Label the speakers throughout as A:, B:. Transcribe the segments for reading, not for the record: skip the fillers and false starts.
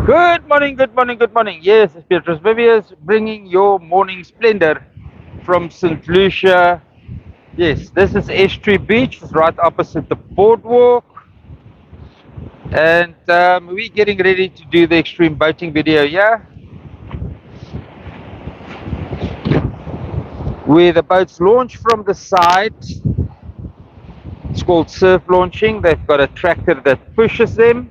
A: Good morning, good morning, good morning. Yes, it's Petrus bringing your morning splendor from St Lucia. Yes, this is Estuary Beach, it's right opposite the boardwalk. And we're getting ready to do the extreme boating video, yeah? Where the boats launch from the side. It's called surf launching. They've got a tractor that pushes them.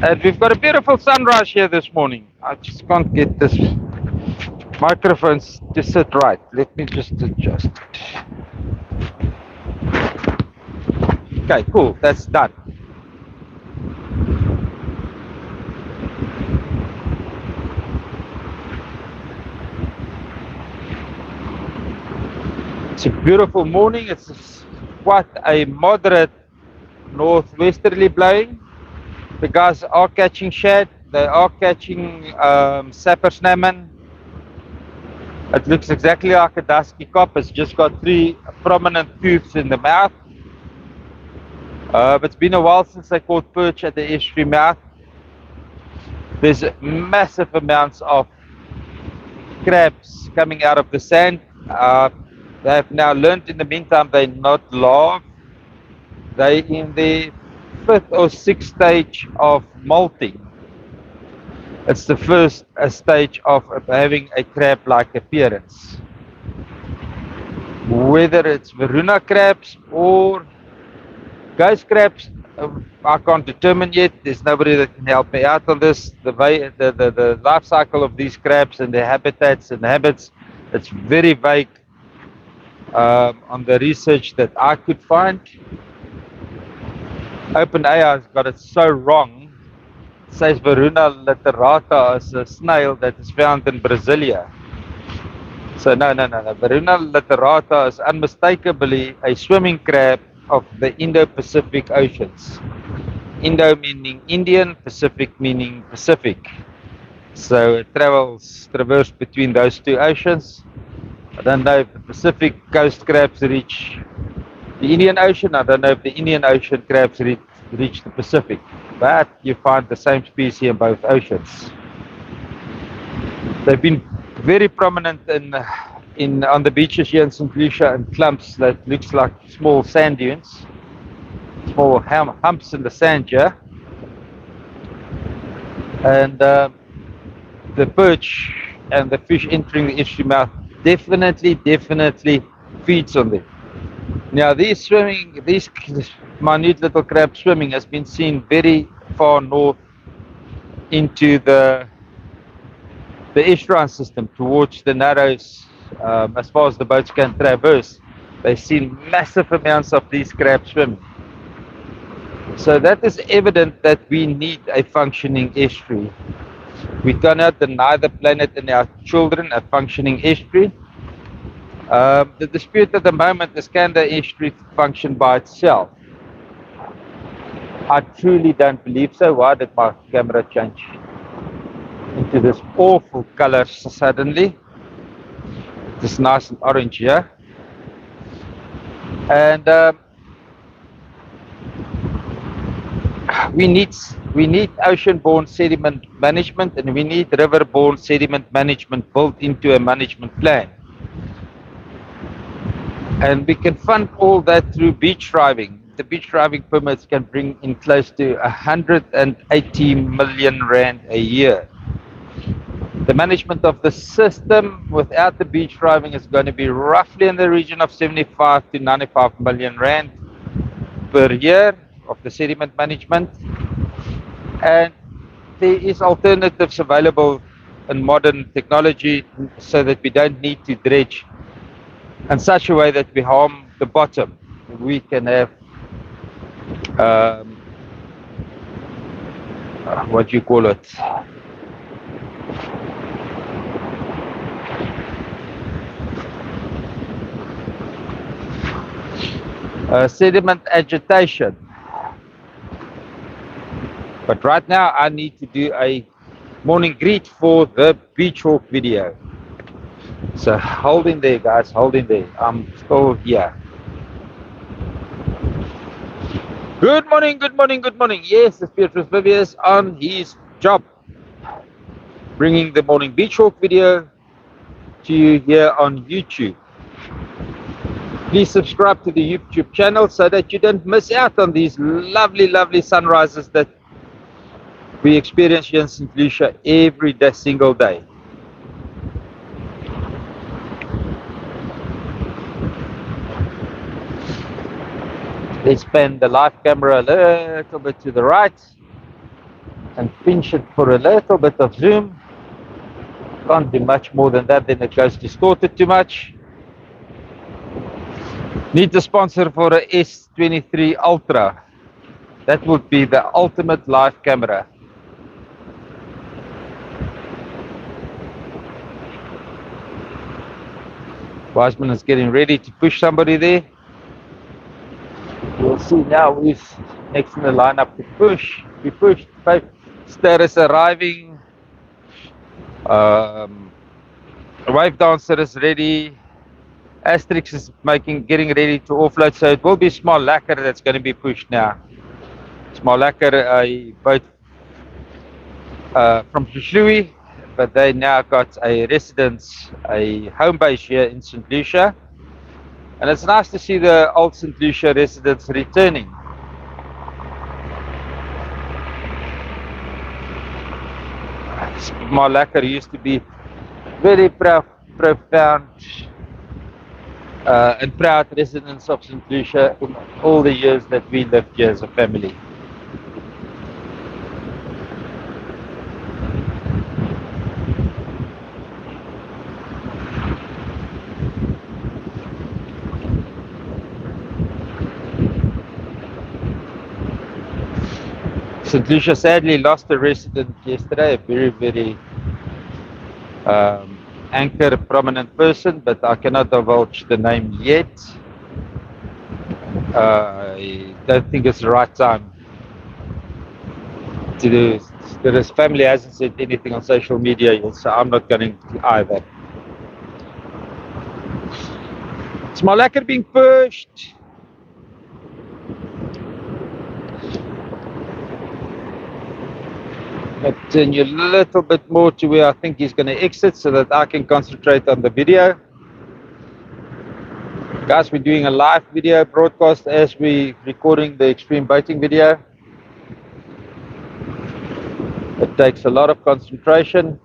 A: And we've got a beautiful sunrise here this morning. I just can't get this microphone to sit right. Let me just adjust it. Okay, cool. That's done. It's a beautiful morning. It's quite a moderate northwesterly blowing. The guys are catching shad. They are catching sapper salmon. It looks exactly like a dusky cop. It's just got three prominent tooths in the mouth. It's been a while since I caught perch at the estuary mouth. There's massive amounts of crabs coming out of the sand. They have now learned in the meantime they're not larvae. They're in the fifth or sixth stage of molting. It's the first stage of having a crab-like appearance. Whether it's Varuna crabs or ghost crabs, I can't determine yet. There's nobody that can help me out on this. The life cycle of these crabs and their habitats and habits, it's very vague on the research that I could find. OpenAI has got it so wrong. It says Varuna laterata is a snail that is found in Brasilia. So no. Varuna laterata is unmistakably a swimming crab of the Indo-Pacific Oceans. Indo meaning Indian, Pacific meaning Pacific. So it traverses between those two oceans. I don't know if the Pacific coast crabs reach the Indian Ocean. I don't know if the Indian Ocean crabs reach the Pacific. But you find the same species in both oceans. They've been very prominent on the beaches here in St Lucia in clumps that looks like small sand dunes, small humps in the sand here. And the perch and the fish entering the estuary mouth definitely feeds on them. Now these minute little crabs swimming has been seen very far north into the estuarine system towards the Narrows, as far as the boats can traverse. They've seen massive amounts of these crabs swimming. So that is evident that we need a functioning estuary. We cannot deny the planet and our children a functioning estuary. The dispute at the moment is, can the estuary function by itself? I truly don't believe so. Why did my camera change into this awful color suddenly? This nice and orange here. And we need ocean-borne sediment management, and we need river-borne sediment management built into a management plan. And we can fund all that through beach driving. The beach driving permits can bring in close to 180 million rand a year. The management of the system without the beach driving is going to be roughly in the region of 75 to 95 million rand per year of the sediment management. And there is alternatives available in modern technology so that we don't need to dredge in such a way that we harm the bottom. We can have what do you call it? sediment agitation. But right now I need to do a morning greet for the beach walk video. So hold in there, guys, hold in there. I'm still here. Good morning, good morning, good morning. Yes, it's Petrus Vivius on his job, bringing the morning beach walk video to you here on YouTube. Please subscribe to the YouTube channel so that you don't miss out on these lovely, lovely sunrises that we experience here in St Lucia every day, single day. Let's pan the live camera a little bit to the right and pinch it for a little bit of zoom. Can't do much more than that, then it goes distorted too much. Need a sponsor for a S23 Ultra. That would be the ultimate live camera. Wiseman is getting ready to push somebody there. We'll see now who's next in the lineup to push. We pushed. Star is arriving. Wave dancer is ready. Asterix is getting ready to offload. So it will be Small Lacquer that's going to be pushed now. Small Lacquer, a boat from Estuary, but they now got a residence, a home base here in St Lucia. And it's nice to see the old St Lucia residents returning. Small Lacquer used to be very profound and proud residents of St Lucia in all the years that we lived here as a family. St Lucia sadly lost a resident yesterday, a very, very anchor, prominent person, but I cannot divulge the name yet. I don't think it's the right time to do. His family hasn't said anything on social media yet, so I'm not going to either. Small Lacquer being pushed. I'll turn you a little bit more to where I think he's going to exit so that I can concentrate on the video. Guys, we're doing a live video broadcast as we're recording the extreme boating video. It takes a lot of concentration.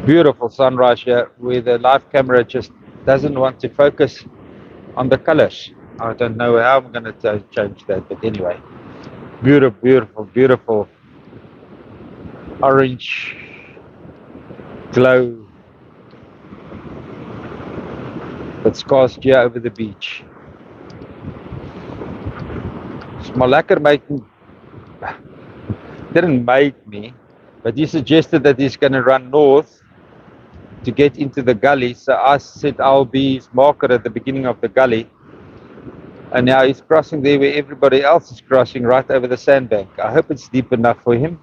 A: Beautiful sunrise here where the live camera just doesn't want to focus on the colors. I don't know how I'm going to change that, but anyway, beautiful, beautiful, beautiful orange glow that's cast here over the beach. Small Lacquer didn't make me, but he suggested that he's going to run north to get into the gully, so I said I'll be his marker at the beginning of the gully, and now he's crossing there where everybody else is crossing, right over the sandbank. I hope it's deep enough for him.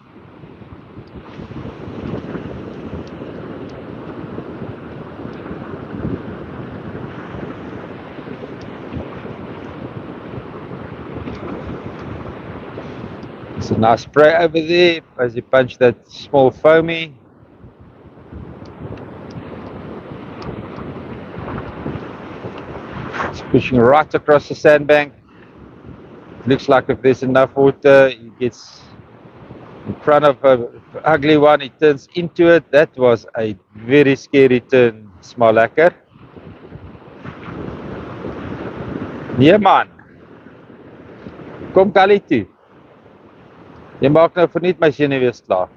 A: It's a nice spray over there as he punched that small foamy. It's pushing right across the sandbank. Looks like if there's enough water, he gets in front of an ugly one, he turns into it. That was a very scary turn, Small Lacquer. Nee man, kom gully toe. Jy maak nou verniet my senuwees klaar.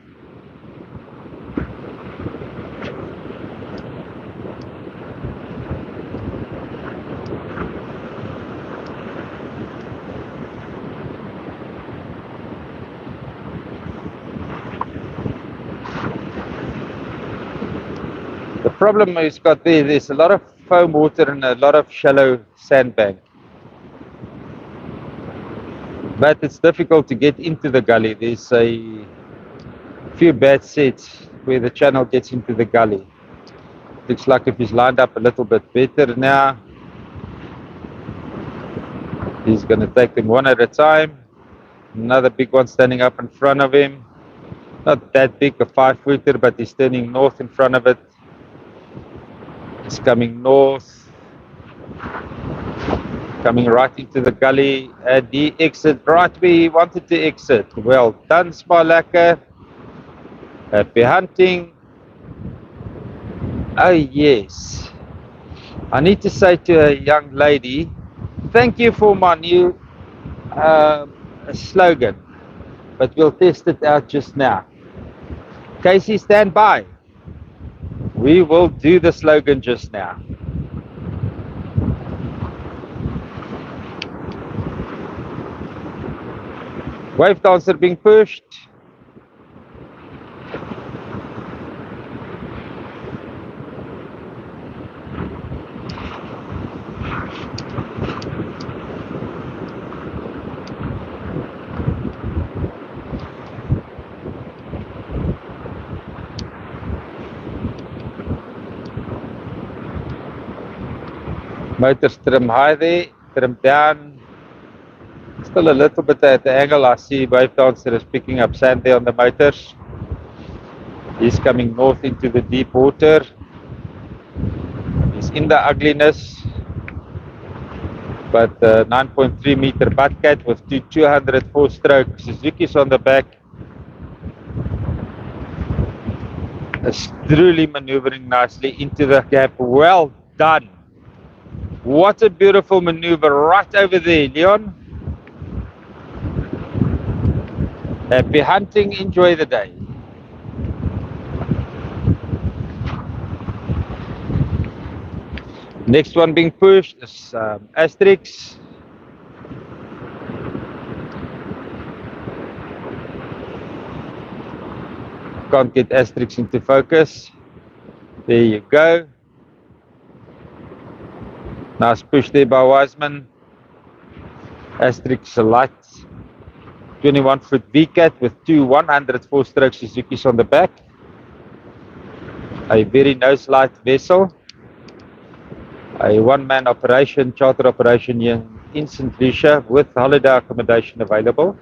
A: The problem he's got there's a lot of foam water and a lot of shallow sandbank. But it's difficult to get into the gully. There's a few bad sets where the channel gets into the gully. Looks like if he's lined up a little bit better now, he's going to take them one at a time. Another big one standing up in front of him. Not that big, a 5-footer, but he's turning north in front of it. It's coming north, coming right into the gully, and he exits right where he wanted to exit. Well done, Smalaka. Happy hunting. Oh yes, I need to say to a young lady, thank you for my new slogan, but we'll test it out just now. Casey, stand by. We will do the slogan just now. Wave dancer being pushed. Motors trim high there, trim down. Still a little bit at the angle. I see wave dancer is picking up sand there on the motors. He's coming north into the deep water. He's in the ugliness, but 9.3 meter buttcat with 204 stroke Suzuki's on the back. Is truly maneuvering nicely into the gap. Well done. What a beautiful maneuver right over there, Leon. Happy hunting, enjoy the day. Next one being pushed is Asterix. Can't get Asterix into focus. There you go. Nice push there by Wiseman. Asterix a light 21-foot VCAT with two 104-stroke Suzuki's on the back. A very nose light vessel. A one-man operation, charter operation in St Lucia with holiday accommodation available.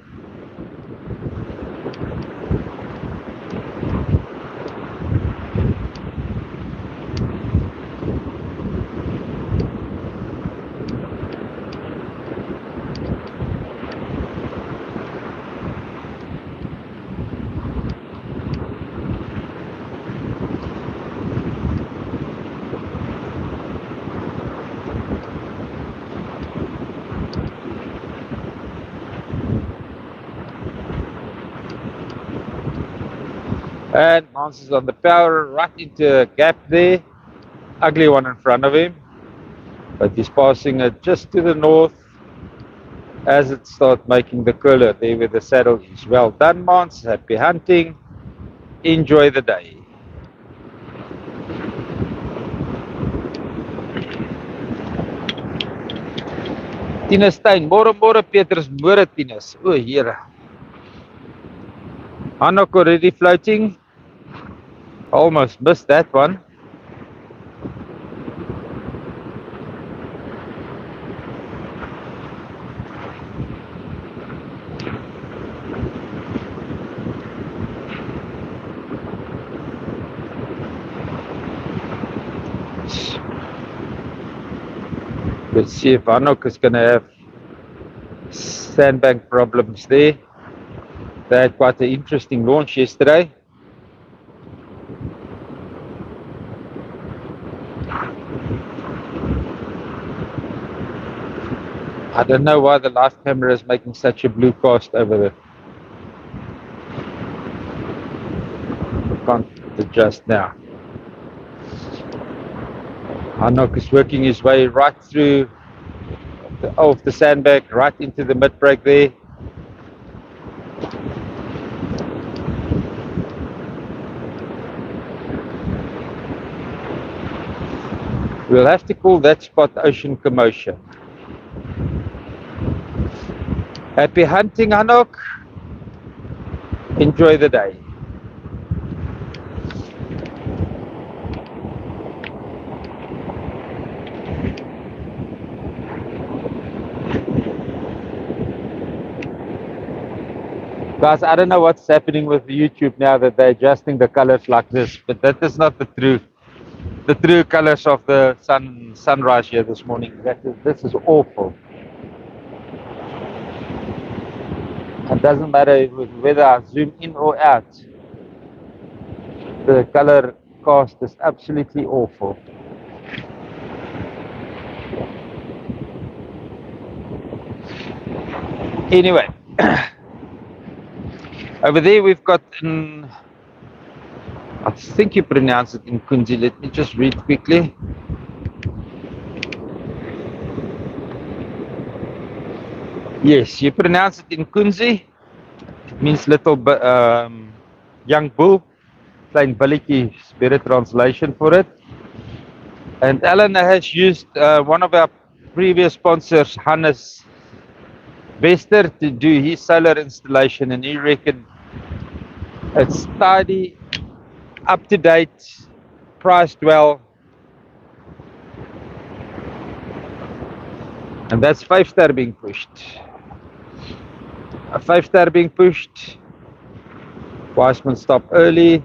A: And Mons is on the power, right into a gap there. Ugly one in front of him. But he's passing it just to the north as it starts making the curler there where the saddle is. Well done, Mons. Happy hunting. Enjoy the day. Tinus Stein, môre Petrus, môre Tinus. O Here. Hanok already floating. Almost missed that one. Let's see if Hanok is going to have sandbank problems there. They had quite an interesting launch yesterday. I don't know why the live camera is making such a blue cast over there. Can't adjust now. Hanok is working his way right through the sandbank, right into the mid-break there. We'll have to call that spot Ocean Commotion. Happy hunting, Hanok. Enjoy the day. Guys, I don't know what's happening with YouTube now that they're adjusting the colors like this, but that is not the true colors of the sunrise here this morning. This is awful. It doesn't matter whether I zoom in or out. The color cast is absolutely awful. Anyway, over there we've got, I think you pronounce it in Kunzi. Let me just read quickly. Yes, you pronounce it in Kunzi. It means little young bull. Plain billetjie is better translation for it. And Alan has used one of our previous sponsors, Hannes Bester, to do his solar installation, and he reckoned it's tidy, up to date, priced well, and that's 5-star being pushed. A 5-star being pushed. Wiseman stop early.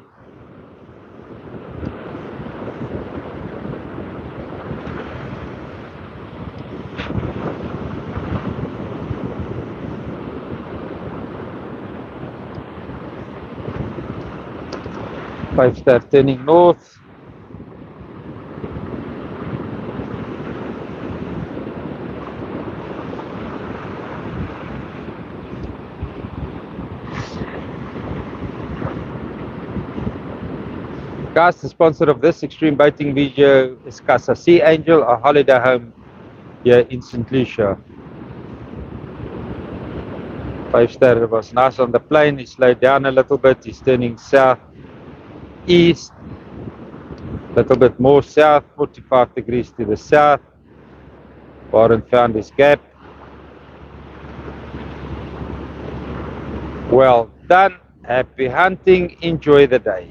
A: Five-star turning north. Guys, the sponsor of this extreme boating video is Casa Sea Angel, a holiday home here in St Lucia. 5-star was nice on the plane. He slowed down a little bit. He's turning south east, a little bit more south, 45 degrees to the south. Warren found his gap. Well done. Happy hunting. Enjoy the day.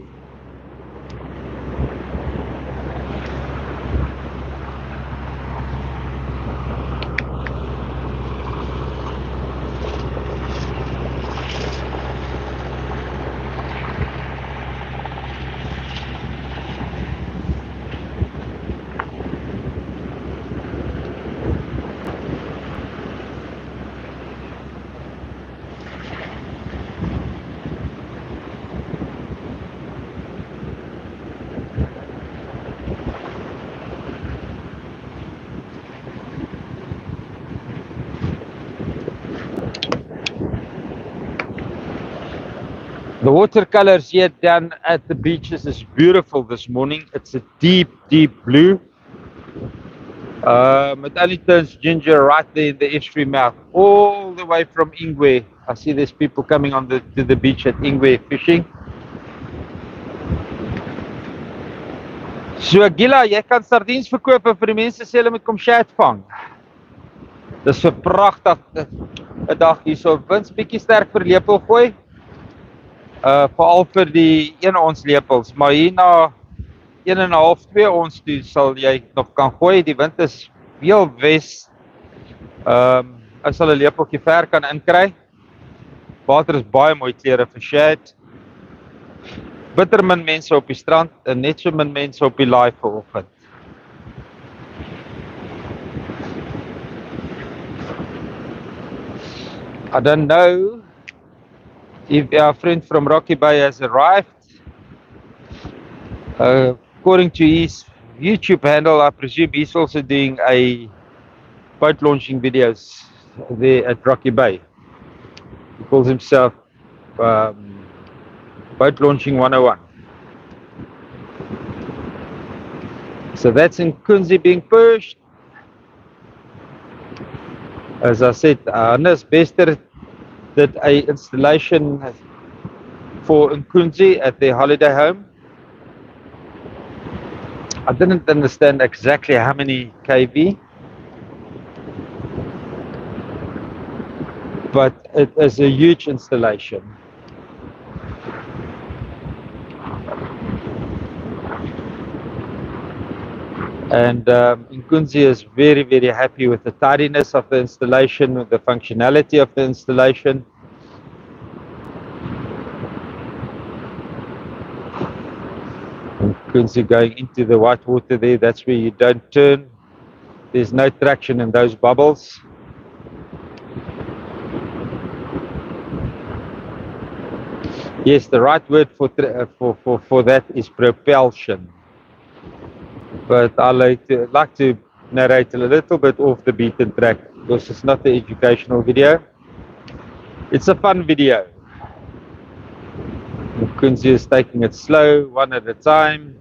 A: The watercolors here down at the beaches is beautiful this morning. It's a deep, deep blue. It only turns ginger right there in the estuary mouth, all the way from Ingwe. I see there's people coming on to the beach at Ingwe fishing. So Gila, jy kan sardiens verkoop vir die mense sê hulle moet kom shat vang. Dis so pragtig 'n dag hierso. Wins bietjie sterk vir lepel gooi. Veral vir die 1 ons lepels, maar hier na 1,5, 2 ons toe sal jy nog kan gooi. Die wind is heel wes. Ek sal 'n lepeltjie ver kan inkry. Water is baie mooi klere vir shad. Bitter min mense op die strand en net so min mense op die laai vanoggend. I don't know if our friend from Rocky Bay has arrived. According to his YouTube handle, I presume he's also doing a boat launching videos there at Rocky Bay. He calls himself Boat Launching 101. So that's in Kunzi being pushed. As I said, Hannes Bester did a installation for Nkunzi at their holiday home. I didn't understand exactly how many kV, but it is a huge installation. And Nkunzi is very, very happy with the tidiness of the installation, with the functionality of the installation. Nkunzi going into the white water there, that's where you don't turn. There's no traction in those bubbles. Yes, the right word for that is propulsion. But I like to narrate a little bit off the beaten track because it's not an educational video. It's a fun video. Nkunzi is taking it slow, one at a time.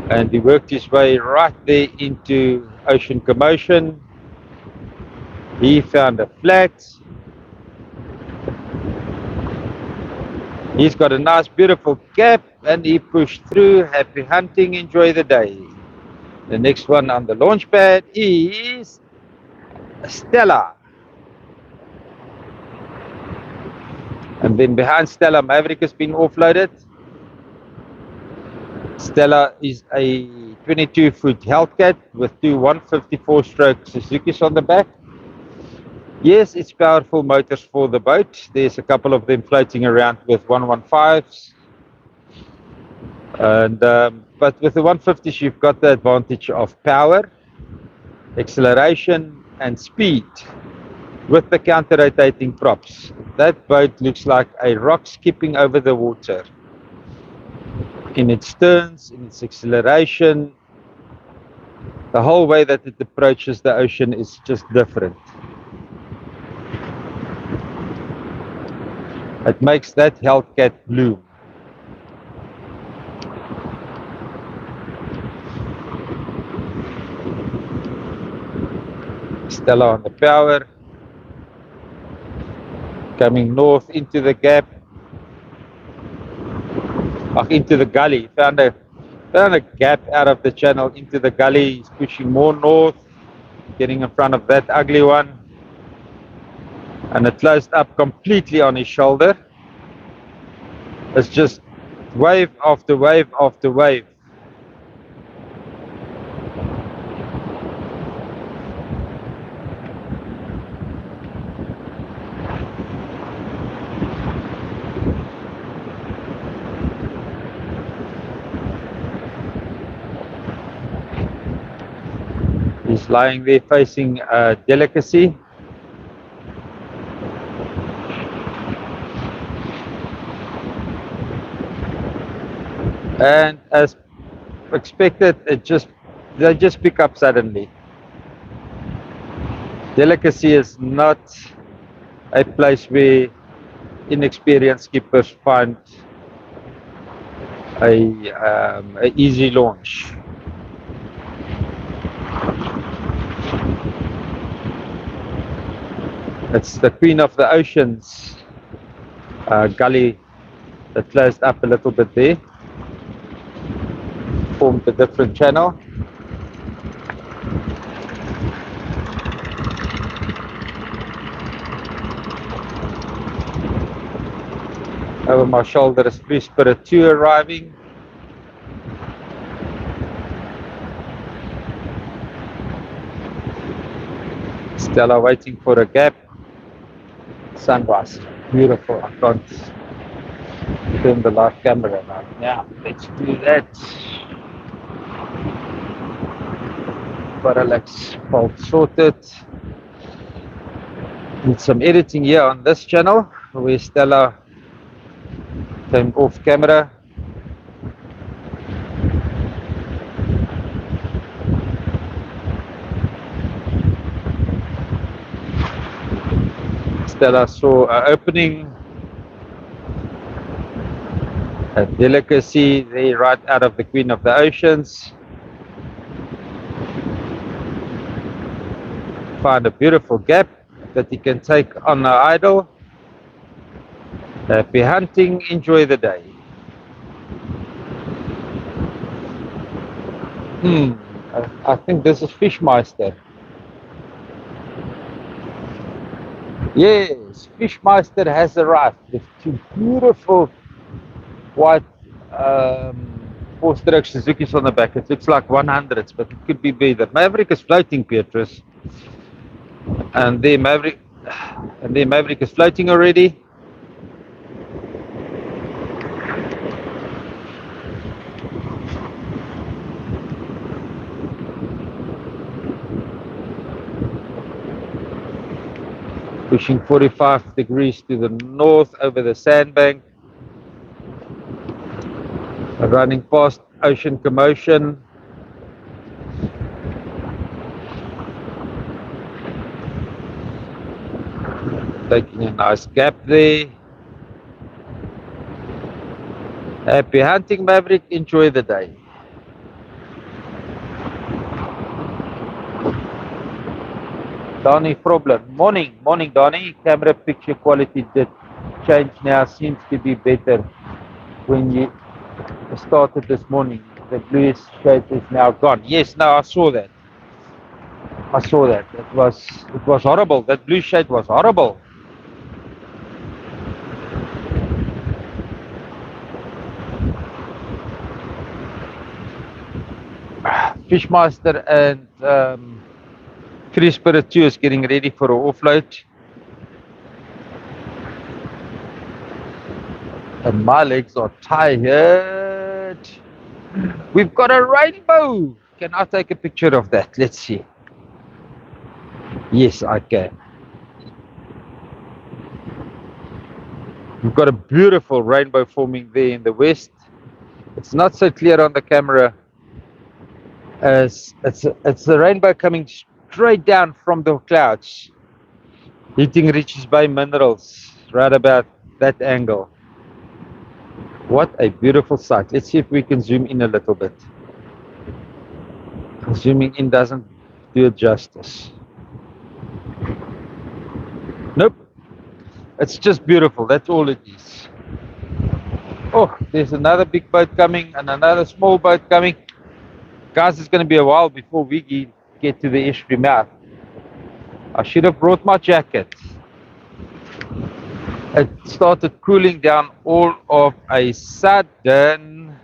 A: And he worked his way right there into ocean commotion. He found a flat. He's got a nice, beautiful gap, and he pushed through. Happy hunting, enjoy the day. The next one on the launch pad is Stella. And then behind Stella, Maverick has been offloaded. Stella is a 22-foot Hellcat with two 154-stroke Suzukis on the back. Yes, it's powerful motors for the boat. There's a couple of them floating around with 115s. And but with the 150s, you've got the advantage of power, acceleration, and speed with the counter-rotating props. That boat looks like a rock skipping over the water. In its turns, in its acceleration, the whole way that it approaches the ocean is just different. It makes that Hellcat bloom. Stella on the power, coming north into the gap, into the gully. Found a gap out of the channel into the gully. He's pushing more north, getting in front of that ugly one. And it closed up completely on his shoulder. It's just wave after wave after wave. He's lying there facing Delicacy. And as expected, they just pick up suddenly. Delicacy is not a place where inexperienced skippers find a easy launch. It's the Queen of the Oceans gully that closed up a little bit there. Formed a different channel. Over my shoulder is Blue Spirit 2 arriving. Stella waiting for a gap. Sunrise, beautiful. I can't turn the live camera now. Yeah, let's do that. Parallax fault sorted. Need some editing here on this channel where Stella came off camera. Stella saw an opening, a Delicacy there right out of the Queen of the Oceans. Find a beautiful gap that he can take on the idle. Happy hunting, enjoy the day. I think this is Fishmeister. Yes, Fishmeister has arrived with two beautiful white four-stroke Suzuki's on the back. It looks like 100s, but it could be better. Maverick is floating, Petrus. And the Maverick is floating already. Pushing 45 degrees to the north over the sandbank. Running past ocean commotion. Taking a nice gap there. Happy hunting, Maverick. Enjoy the day. Donnie problem. Morning, Donnie. Camera picture quality did change now. Seems to be better when you started this morning. The blue shade is now gone. Yes, no, I saw that. It was horrible. That blue shade was horrible. Fishmaster and Free Spirit 2 is getting ready for an offload. And my legs are tired. We've got a rainbow. Can I take a picture of that? Let's see. Yes, I can. We've got a beautiful rainbow forming there in the west. It's not so clear on the camera, as it's a rainbow coming straight down from the clouds, hitting Richards Bay minerals right about that angle. What a beautiful sight. Let's see if we can zoom in a little bit. Zooming in doesn't do it justice. Nope. It's just beautiful. That's all it is. Oh, there's another big boat coming and another small boat coming. Guys, it's going to be a while before we get to the estuary mouth. I should have brought my jacket. It started cooling down all of a sudden.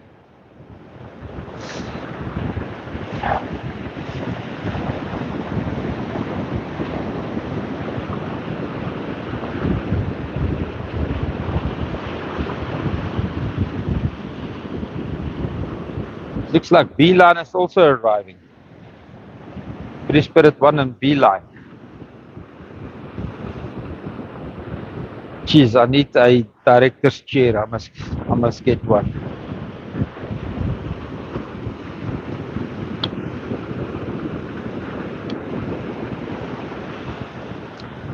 A: Looks like B-line is also arriving. Free Spirit 1 and B-line. Geez, I need a director's chair. I must get one.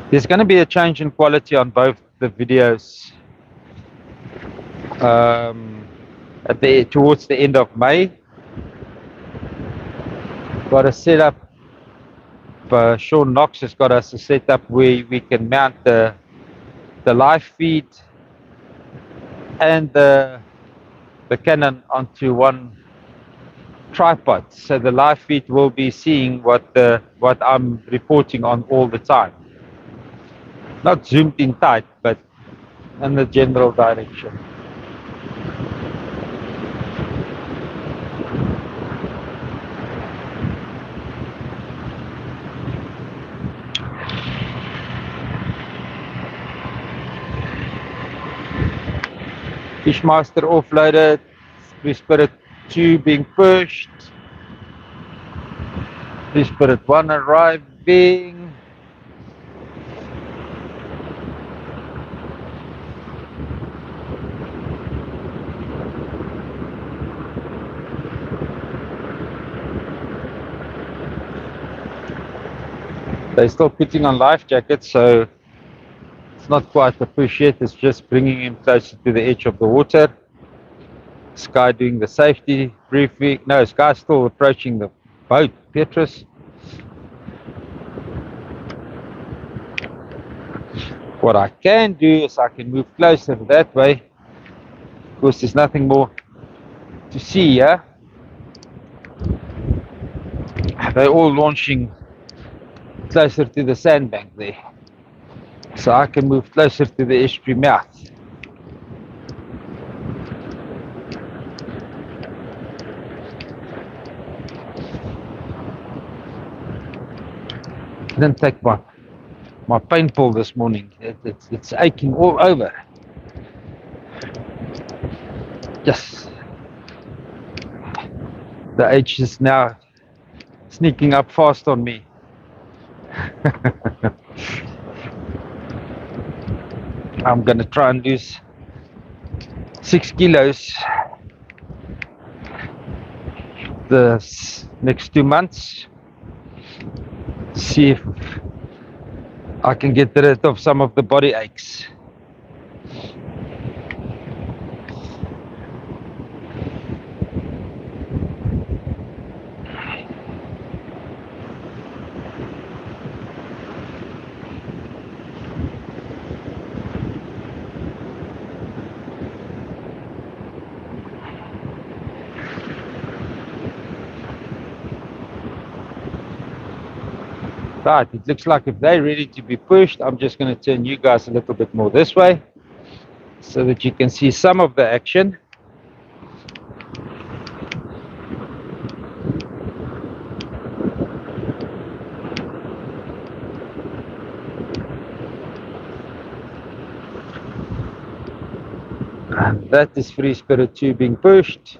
A: There's going to be a change in quality on both the videos towards the end of May. Got a setup. Sean Knox has got us a setup where we can mount the live feed and the Canon onto one tripod, so the live feed will be seeing what I'm reporting on all the time. Not zoomed in tight, but in the general direction. Fishmaster offloaded, Free Spirit 2 being pushed, Free Spirit 1 arriving. They're still putting on life jackets, so it's not quite a push yet. It's just bringing him closer to the edge of the water. Sky doing the safety briefing. No, Sky's still approaching the boat. Petrus. What I can do is I can move closer that way. Of course, there's nothing more to see here. they're all launching closer to the sandbank there. So I can move closer to the estuary mouth. Didn't take my paintball this morning. It's aching all over. Yes. The age is now sneaking up fast on me. I'm gonna try and lose 6 kilos the next 2 months. See if I can get rid of some of the body aches. Right, it looks like if they're ready to be pushed, I'm just going to turn you guys a little bit more this way so that you can see some of the action. And that is Free Spirit 2 being pushed.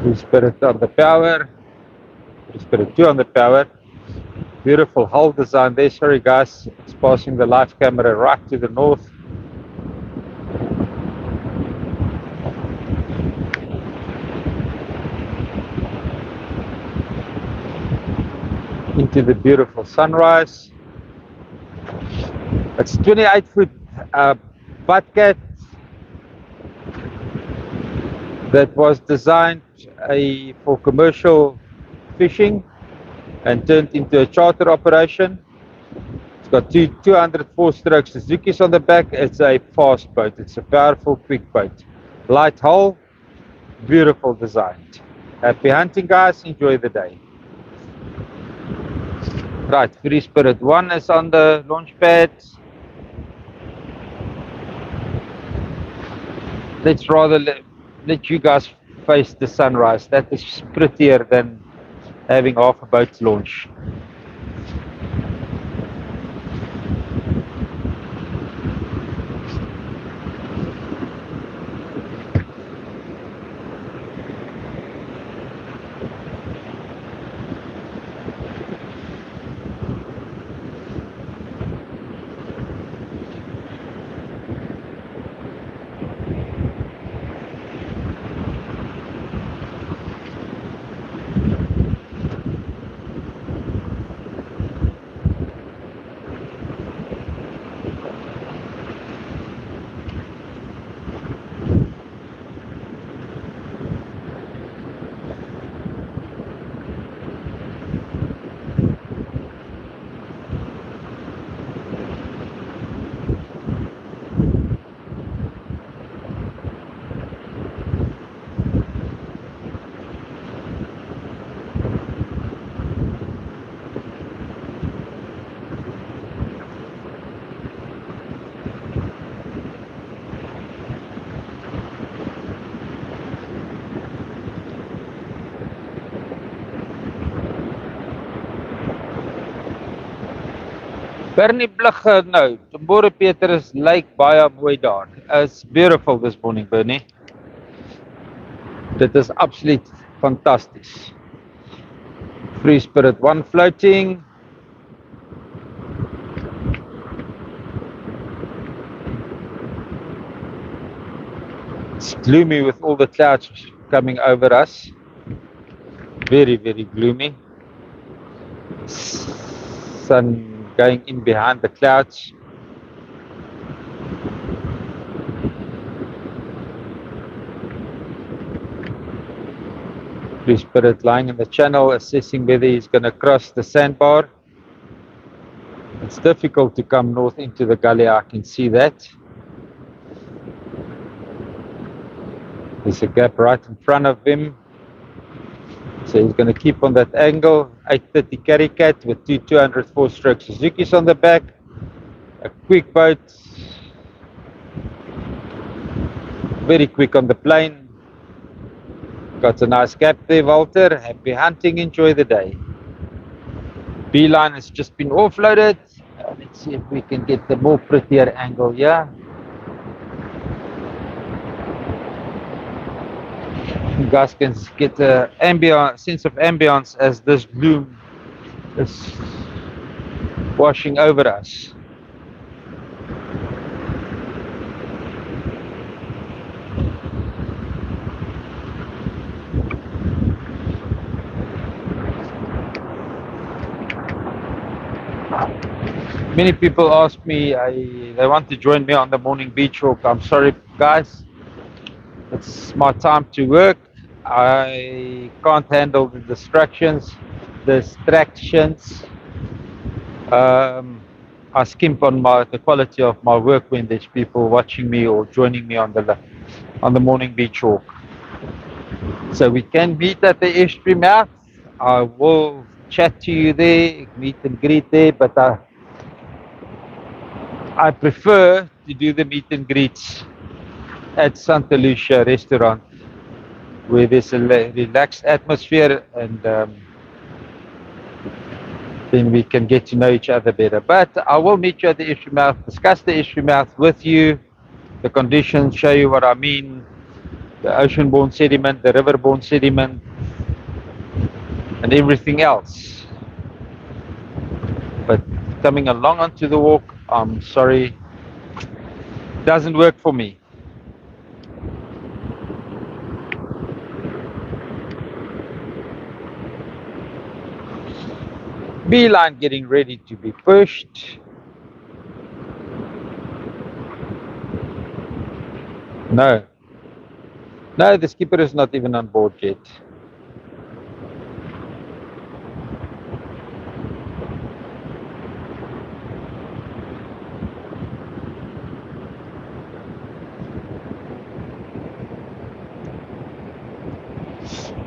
A: Free Spirit on the power. Free Spirit 2 on the power. Beautiful hull design there. Sorry guys, it's passing the live camera right to the north. Into the beautiful sunrise. It's 28-foot Pardette that was designed for commercial fishing and turned into a charter operation. It's got 204-stroke Suzuki's on the back. It's a fast boat. It's a powerful, quick boat. Light hull, beautiful design. Happy hunting, guys. Enjoy the day. Right, Free Spirit 1 is on the launch pad. Let's rather let you guys face the sunrise. That is prettier than having half a boat launch. Bernie Blugge, no. Tomorrow Petrus Lake baie mooi daar. It's beautiful this morning, Bernie. Dit is absoluut fantasties. Free Spirit 1 floating. It's gloomy with all the clouds coming over us. Very, very gloomy. Sun going in behind the clouds. Free Spirit lying in the channel, assessing whether he's going to cross the sandbar. It's difficult to come north into the gully, I can see that. There's a gap right in front of him. So he's going to keep on that angle. 830 carry cat with two 204 stroke Suzuki's on the back. A quick boat. Very quick on the plane. Got a nice gap there, Walter. Happy hunting. Enjoy the day. Beeline has just been offloaded. Let's see if we can get the more prettier angle here. You guys can get a sense of ambience as this gloom is washing over us. Many people ask me, they want to join me on the morning beach walk. I'm sorry, guys. It's my time to work. I can't handle the distractions. I skimp on the quality of my work when there's people watching me or joining me on the morning beach walk. So we can meet at the estuary mouth. I will chat to you there, meet and greet there, but I prefer to do the meet and greets at St Lucia Restaurant, where there's a relaxed atmosphere, and then we can get to know each other better. But I will meet you at the estuary mouth, discuss the estuary mouth with you, the conditions, show you what I mean, the ocean-borne sediment, the river-borne sediment, and everything else. But coming along onto the walk, I'm sorry, doesn't work for me. Beeline getting ready to be pushed. No, the skipper is not even on board yet.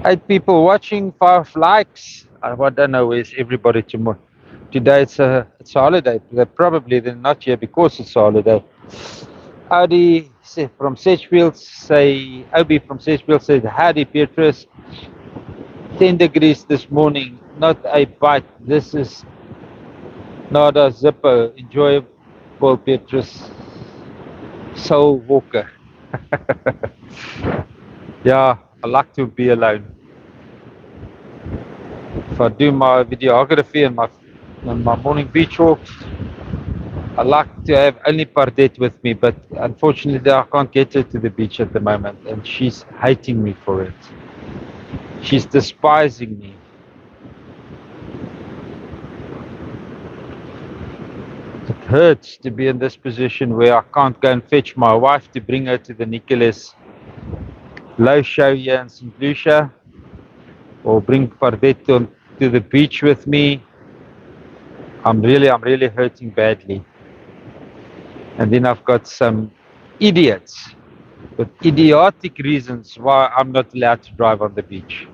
A: Eight people watching, 5 likes. I don't know where's everybody tomorrow. Today it's a holiday. They're not here because it's a holiday. Audi from Sedgefield Obi from Sedgefield said, howdy Petrus. 10 degrees this morning, not a bite. This is not a zipper. Enjoyable Petrus. Soul Walker. Yeah, I like to be alone. If I do my videography and my morning beach walks, I like to have only Pardette with me, but unfortunately I can't get her to the beach at the moment, and she's hating me for it. She's despising me. It hurts to be in this position where I can't go and fetch my wife to bring her to the Nicholas Low show here in St Lucia, or bring Pardette to the beach with me. I'm really hurting badly. And then I've got some idiots with idiotic reasons why I'm not allowed to drive on the beach.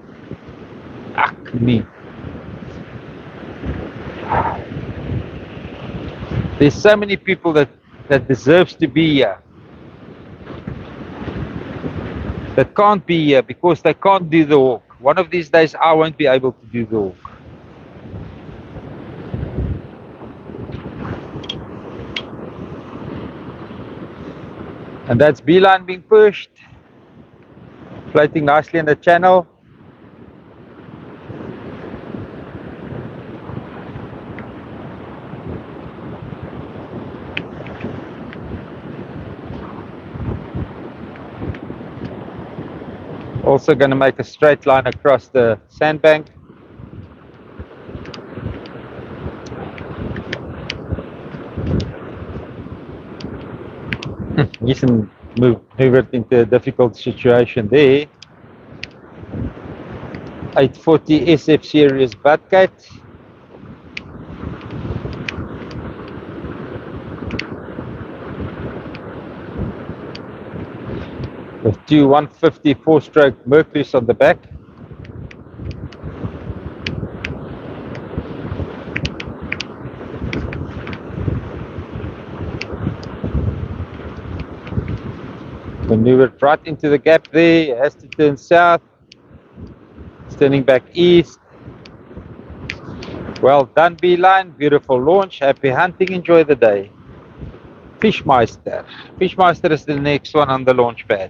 A: Ach, me. There's so many people that deserves to be here, that can't be here because they can't do the walk. One of these days I won't be able to do the walk. And that's beeline being pushed, floating nicely in the channel. Also going to make a straight line across the sandbank. Nissan maneuvered into a difficult situation there. 840 SF series Batcat. With two 150 4-stroke Mercury's on the back. Maneuvered right into the gap there, has to turn south, it's turning back east. Well done beeline, beautiful launch, happy hunting, enjoy the day. Fishmeister. Fishmeister is the next one on the launch pad.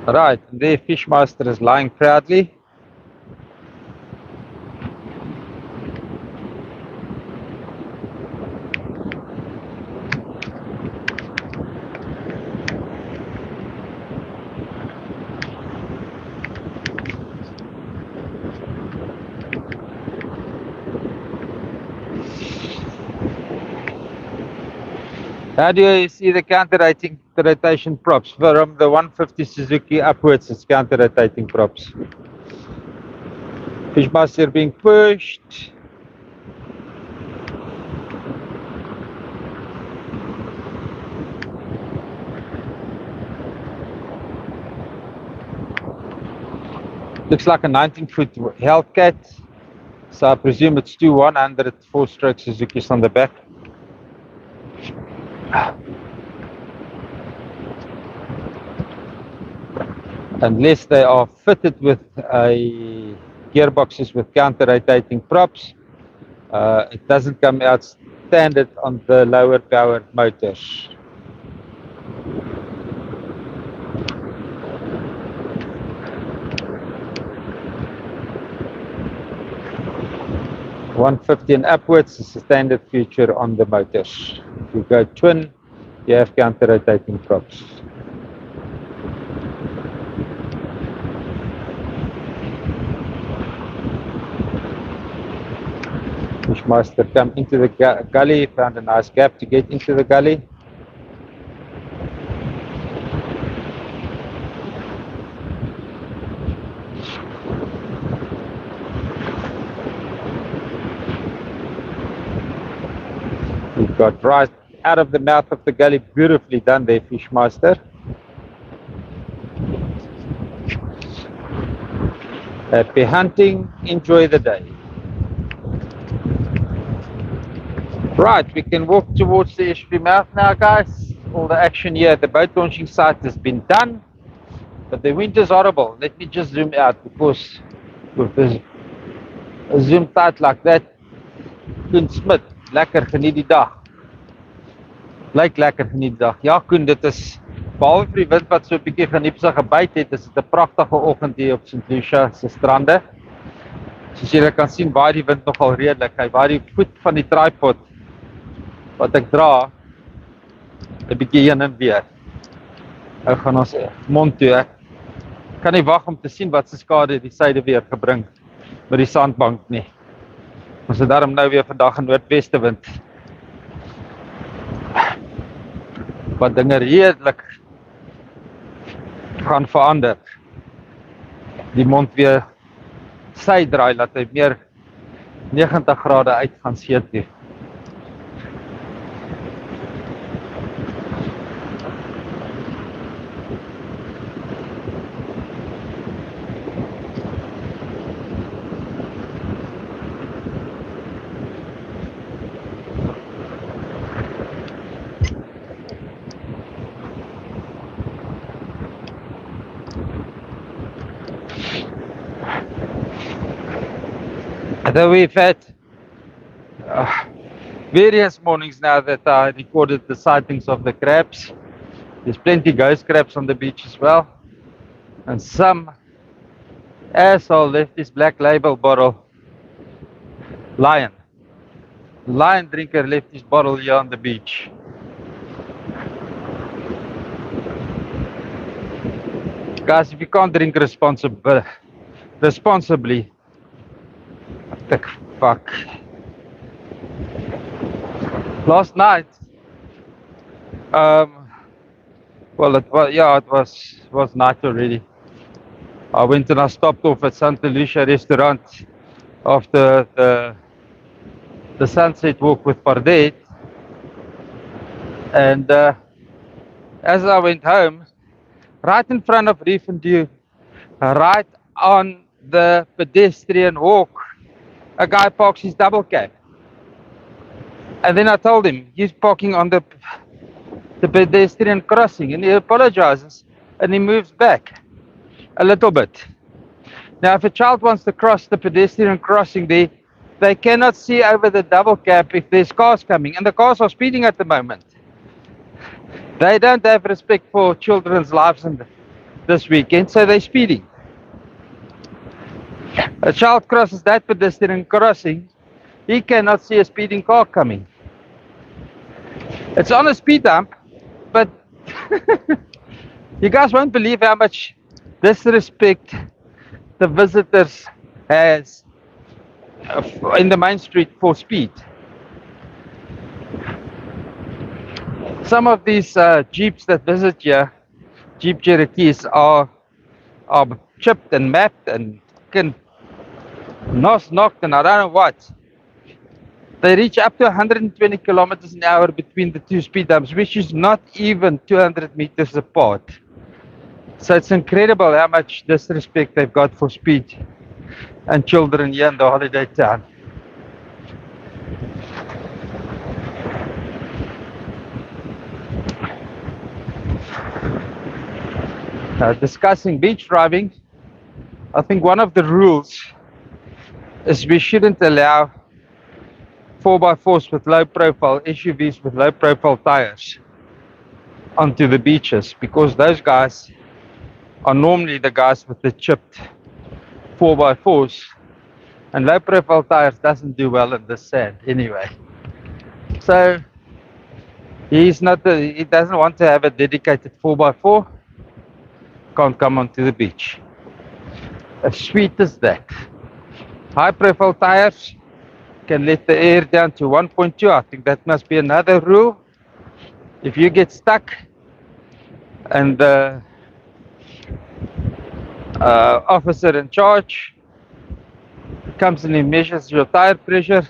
A: Right, there Fishmeister is lying proudly. How do you see the counter-rotation props? From the 150 Suzuki upwards, it's counter-rotating props. Fishmeister being pushed. Looks like a 19-foot Hellcat. So I presume it's two 100 4-stroke Suzuki's on the back. Unless they are fitted with gearboxes with counter-rotating props, it doesn't come out standard on the lower powered motors. $150 and upwards is a standard feature on the motors. If you go twin, you have counter-rotating props. Fishmeister come into the gully, found a nice gap to get into the gully. We've got right out of the mouth of the gully, beautifully done there, Fishmeister. Happy hunting, enjoy the day. Right, we can walk towards the estuary mouth now, guys. All the action here at the boat launching site has been done, but the wind is horrible. Let me just zoom out, because with this zoom tight like that, Koen Smit, lekker geniet die dag. Blyk lekker geniet die dag. Ja Koen, dit is, behalwe vir die wind wat so 'n bietjie geniepsig gebyt het, is dit 'n pragtige oggend hier op St Lucia se strande. Soos julle kan sien, waai die wind nogal redelik. Hy waai die voet van die tripod wat ek dra 'n bietjie heen en weer. Nou gaan ons mond toe. Ek kan nie wag om te sien wat se skade die syde weer gebring met die sandbank nie. Ons het daarom nou weer vandag 'n noordweste wind wat dinge redelik gaan verander. Die mond weer sy draai, laat hy meer 90 grade uit gaan see toe. Though we've had various mornings now that I recorded the sightings of the crabs. There's plenty ghost crabs on the beach as well. And some asshole left his black label bottle. Lion drinker left his bottle here on the beach. Guys, if you can't drink responsibly, what the fuck? Last night, well, it was night already. I went and I stopped off at St Lucia Restaurant after the sunset walk with Pardette, and as I went home, right in front of Reef and Dew, right on the pedestrian walk, a guy parks his double cab. And then I told him he's parking on the pedestrian crossing, and he apologizes and he moves back a little bit. Now, if a child wants to cross the pedestrian crossing there, they cannot see over the double cab if there's cars coming, and the cars are speeding at the moment. They don't have respect for children's lives this weekend, so they're speeding. A child crosses that pedestrian crossing, he cannot see a speeding car coming. It's on a speed bump, but you guys won't believe how much disrespect the visitors has in the main street for speed. Some of these Jeeps that visit here, Jeep Cherokees, are chipped and mapped and knocked and I don't know what. They reach up to 120 kilometers an hour between the two speed bumps, which is not even 200 meters apart. So it's incredible how much disrespect they've got for speed and children here in the holiday town. Discussing beach driving, I think one of the rules is we shouldn't allow 4x4s with low profile, SUVs with low profile tires onto the beaches, because those guys are normally the guys with the chipped 4x4s, and low profile tires doesn't do well in the sand anyway. So he doesn't want to have a dedicated 4x4, can't come onto the beach. As sweet as that. High profile tires can let the air down to 1.2. I think that must be another rule. If you get stuck and the officer in charge comes and he measures your tire pressure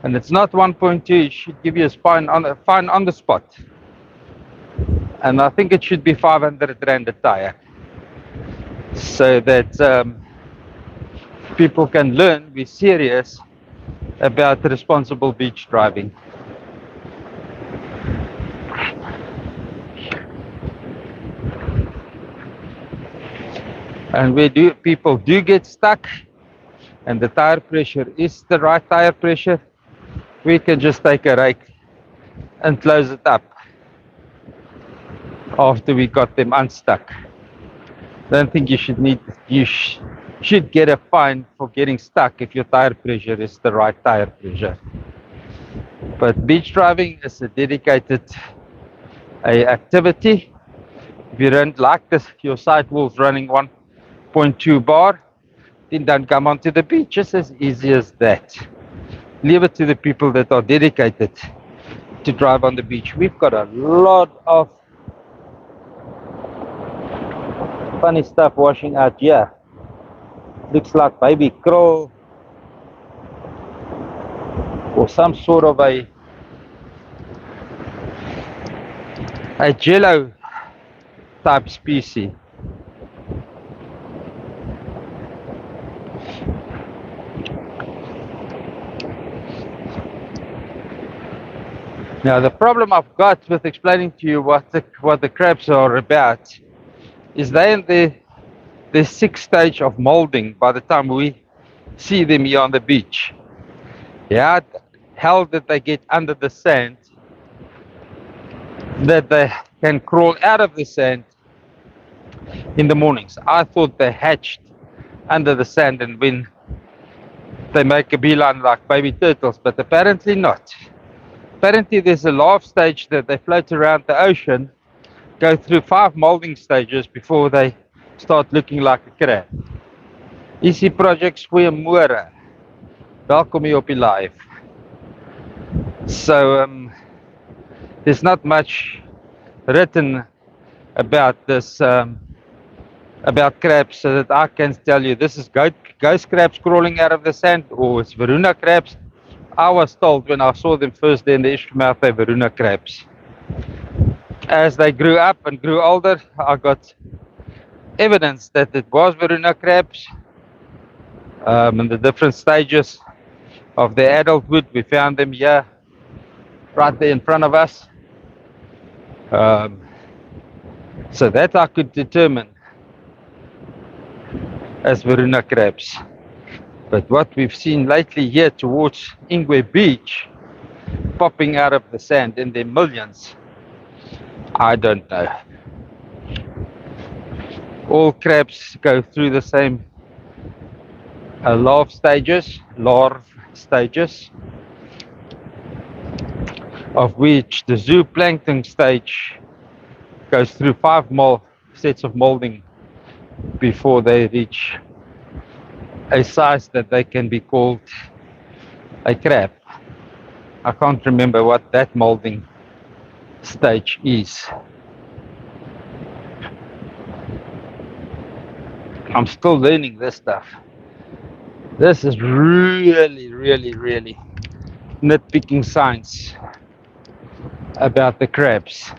A: and it's not 1.2, he should give you a fine on the spot. And I think it should be 500 Rand a tire, so that people can learn, be serious about responsible beach driving. And where people do get stuck and the tire pressure is the right tire pressure, we can just take a rake and close it up after we got them unstuck. I don't think you should get a fine for getting stuck if your tire pressure is the right tire pressure. But beach driving is a dedicated activity. If you don't like this, your sidewalls running 1.2 bar, then don't come onto the beach. It's as easy as that. Leave it to the people that are dedicated to drive on the beach. We've got a lot of funny stuff washing out here. Looks like baby crow or some sort of a jello type species. Now the problem I've got with explaining to you what the crabs are about is they're in the sixth stage of molding by the time we see them here on the beach. How the hell did they get under the sand that they can crawl out of the sand in the mornings? I thought they hatched under the sand and when they make a beeline like baby turtles, but apparently not. Apparently there's a larval stage that they float around the ocean, go through 5 molding stages before they start looking like a crab. Easy projects goeie môre. Welkom hier op die live. So there's not much written about this about crabs, so that I can tell you this is ghost crabs crawling out of the sand or it's Varuna crabs. I was told when I saw them first there in the estuary mouth they're Varuna crabs. As they grew up and grew older, I got evidence that it was Varuna crabs. In the different stages of their adulthood, we found them here, right there in front of us. So that I could determine as Varuna crabs. But what we've seen lately here towards Ingwe Beach, popping out of the sand in their millions, I don't know. All crabs go through the same larve stages, of which the zooplankton stage goes through 5 sets of molding before they reach a size that they can be called a crab. I can't remember what that molding stage is. I'm still learning this stuff. This is really nitpicking science about the crabs.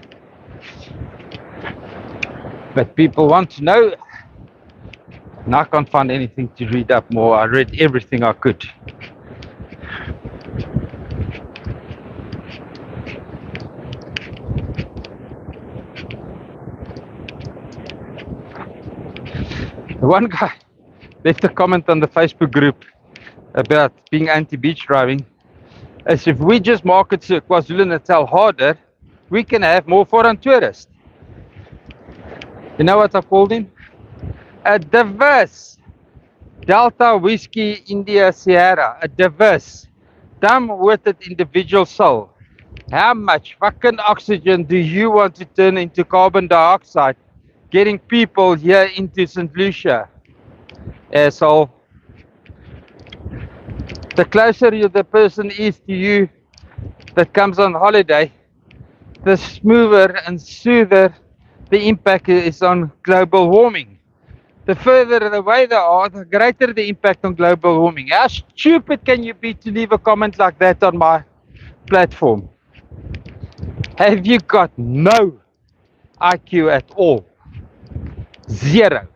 A: But people want to know, and I can't find anything to read up more. I read everything I could. One guy left a comment on the Facebook group about being anti-beach driving, as if we just market KwaZulu-Natal harder, we can have more foreign tourists. You know what I called him? A diverse Delta Whiskey India Sierra, a diverse, dumb-witted individual soul. How much fucking oxygen do you want to turn into carbon dioxide getting people here into St Lucia? Asshole. The closer the person is to you that comes on holiday, the smoother and soother the impact is on global warming. The further away they are, the greater the impact on global warming. How stupid can you be to leave a comment like that on my platform? Have you got no IQ at all? Zero.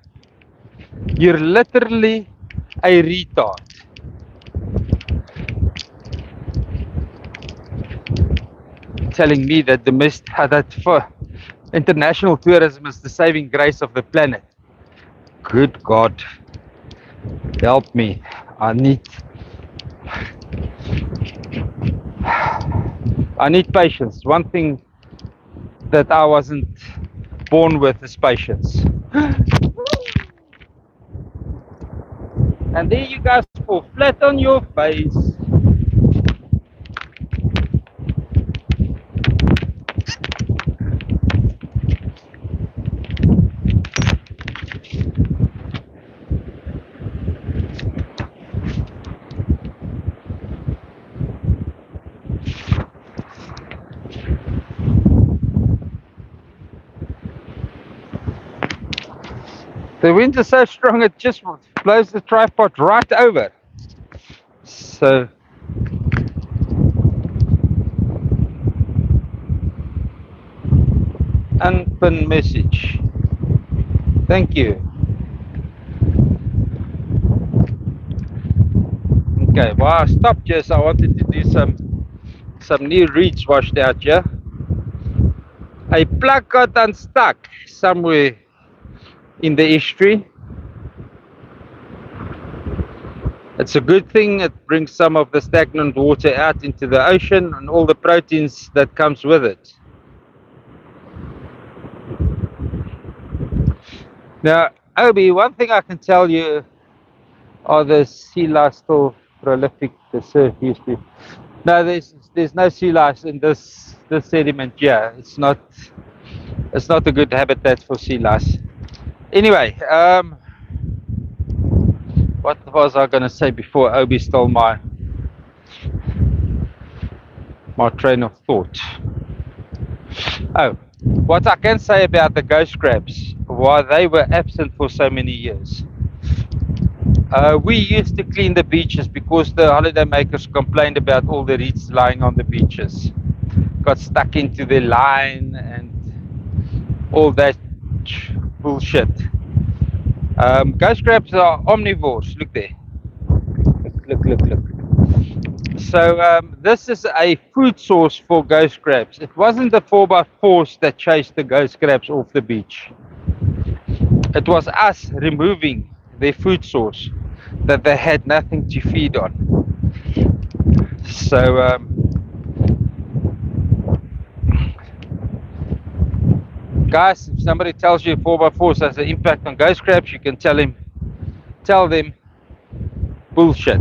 A: You're literally a retard. Telling me that for international tourism is the saving grace of the planet. Good God, help me. I need patience. One thing that I wasn't born with is patience. And there you guys fall flat on your face. The wind is so strong it just blows the tripod right over. So unpin message. Thank you. Okay, well I stopped here, so I wanted to do some new reeds washed out here. A plug got unstuck somewhere in the estuary. It's a good thing. It brings some of the stagnant water out into the ocean and all the proteins that comes with it. Now, Obi, one thing I can tell you, are the sea lice still prolific? The surf used to. No, there's no sea lice in this sediment here. It's not a good habitat for sea lice. Anyway, what was I going to say before Obi stole my train of thought? Oh, what I can say about the ghost crabs, why they were absent for so many years. We used to clean the beaches because the holiday makers complained about all the reeds lying on the beaches. Got stuck into the line and all that bullshit. Ghost crabs are omnivores. Look there. Look. So this is a food source for ghost crabs. It wasn't the 4x4s that chased the ghost crabs off the beach. It was us removing their food source that they had nothing to feed on. So guys, if somebody tells you 4x4s has an impact on ghost crabs, you can tell them bullshit.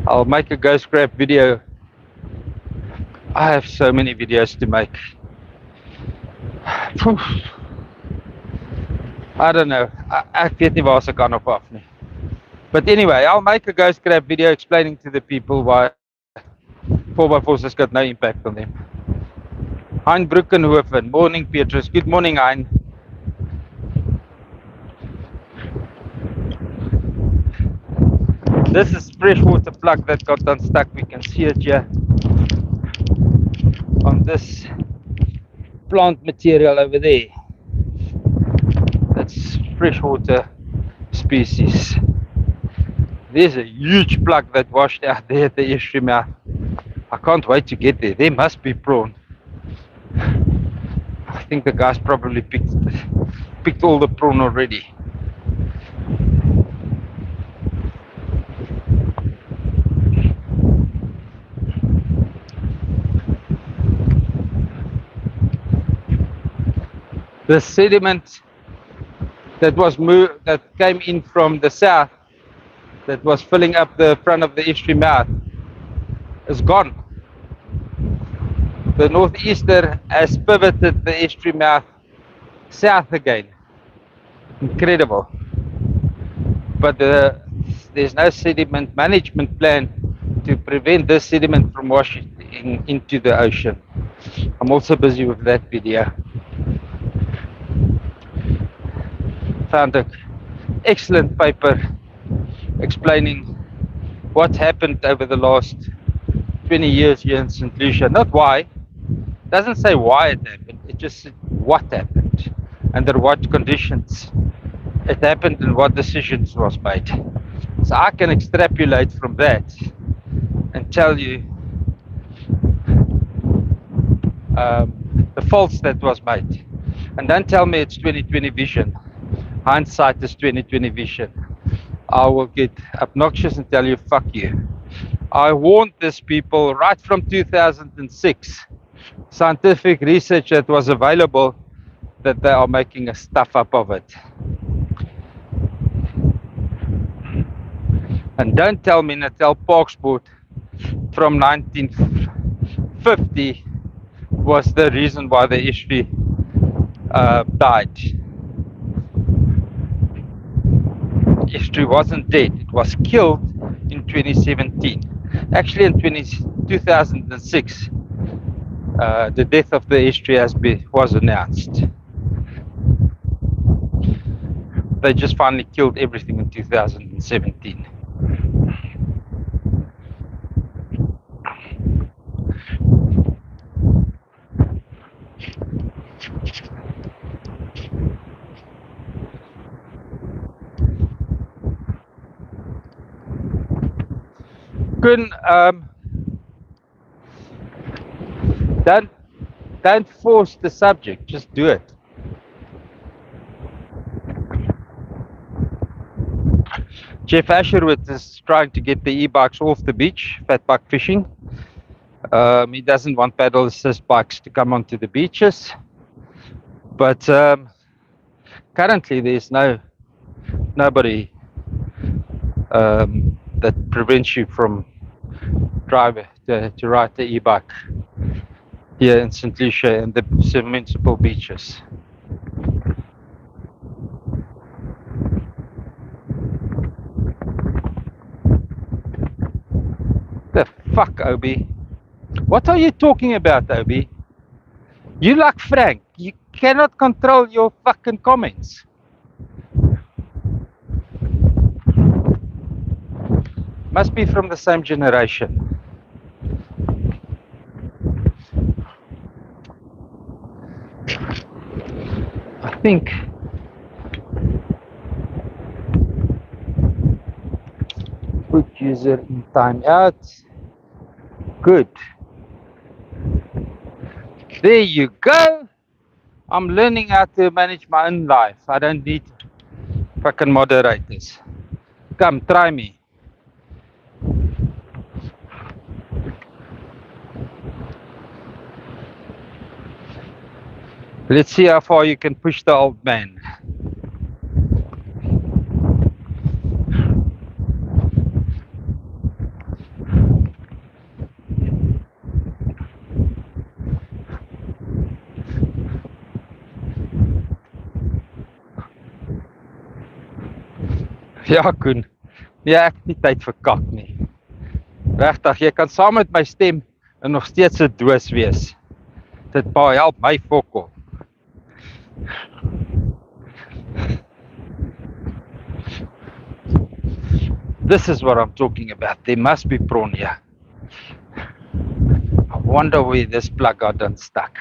A: I'll make a ghost crab video. I have so many videos to make. I don't know. Ek weet nie waar se kan op af nie. But anyway, I'll make a ghost crab video explaining to the people why 4x4s has got no impact on them. Hein Brückenhoven, morning Petrus. Good morning, Hein. This is freshwater plug that got unstuck. We can see it here on this plant material over there. That's freshwater species. There's a huge plug that washed out there at the estuary mouth. I can't wait to get there. There must be prawn. I think the guys probably picked all the prawn already. The sediment that came in from the south, that was filling up the front of the estuary mouth, is gone. The northeaster has pivoted the estuary mouth south again. Incredible. But there's no sediment management plan to prevent this sediment from washing into the ocean. I'm also busy with that video. Found an excellent paper explaining what happened over the last 20 years here in St Lucia. Not why. It doesn't say why it happened. It just said what happened, under what conditions it happened, and what decisions was made. So I can extrapolate from that and tell you the faults that was made. And don't tell me it's 2020 vision. Hindsight is 2020 vision. I will get obnoxious and tell you, fuck you. I warned these people right from 2006. Scientific research that was available, that they are making a stuff up of it. And don't tell me Natal Parksport from 1950 was the reason why the estuary died. Estuary wasn't dead. It was killed in 2017. Actually, in 2006, the death of the estuary was announced. They just finally killed everything in 2017. Kun, don't force the subject, just do it. Jeff Asherwood is trying to get the e-bikes off the beach, fat bike fishing. He doesn't want paddle assist bikes to come onto the beaches. But currently there's nobody that prevents you from to ride the e-bike here in St Lucia and the municipal beaches. The fuck, Obi? What are you talking about, Obi? You like Frank. You cannot control your fucking comments. Must be from the same generation. I think put user in timeout. Good. There you go. I'm learning how to manage my own life. I don't need fucking moderators. Come, try me. Let's see how far you can push the old man. Ja, Koen. Nee, ek het nie tyd vir kak nie. Regtig, jy kan saam met my stem en nog steeds 'n doos wees. Dit baie help my fokol. This is what I'm talking about. There must be prawn here. I wonder where this plug got unstuck.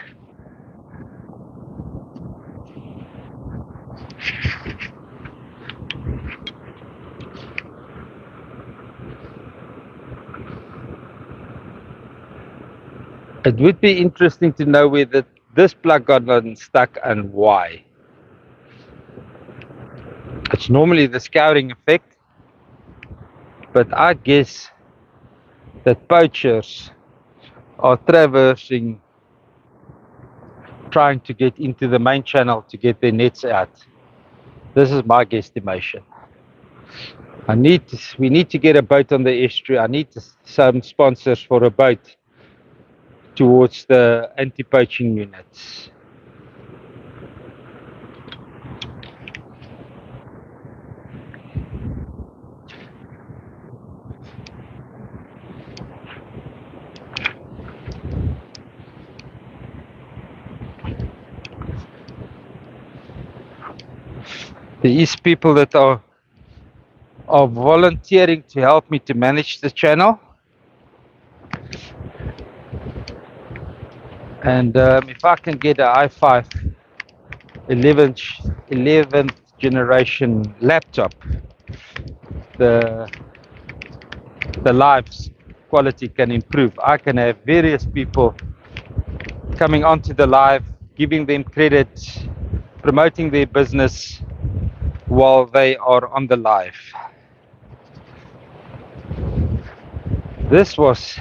A: It would be interesting to know where this plug got unstuck and why. It's normally the scouring effect, but I guess that poachers are traversing, trying to get into the main channel to get their nets out. This is my guesstimation. We need to get a boat on the estuary. I need some sponsors for a boat towards the anti-poaching units. There is people that are volunteering to help me to manage the channel. And if I can get an i5 11th generation laptop, the live quality can improve. I can have various people coming onto the live, giving them credit, promoting their business while they are on the live. This was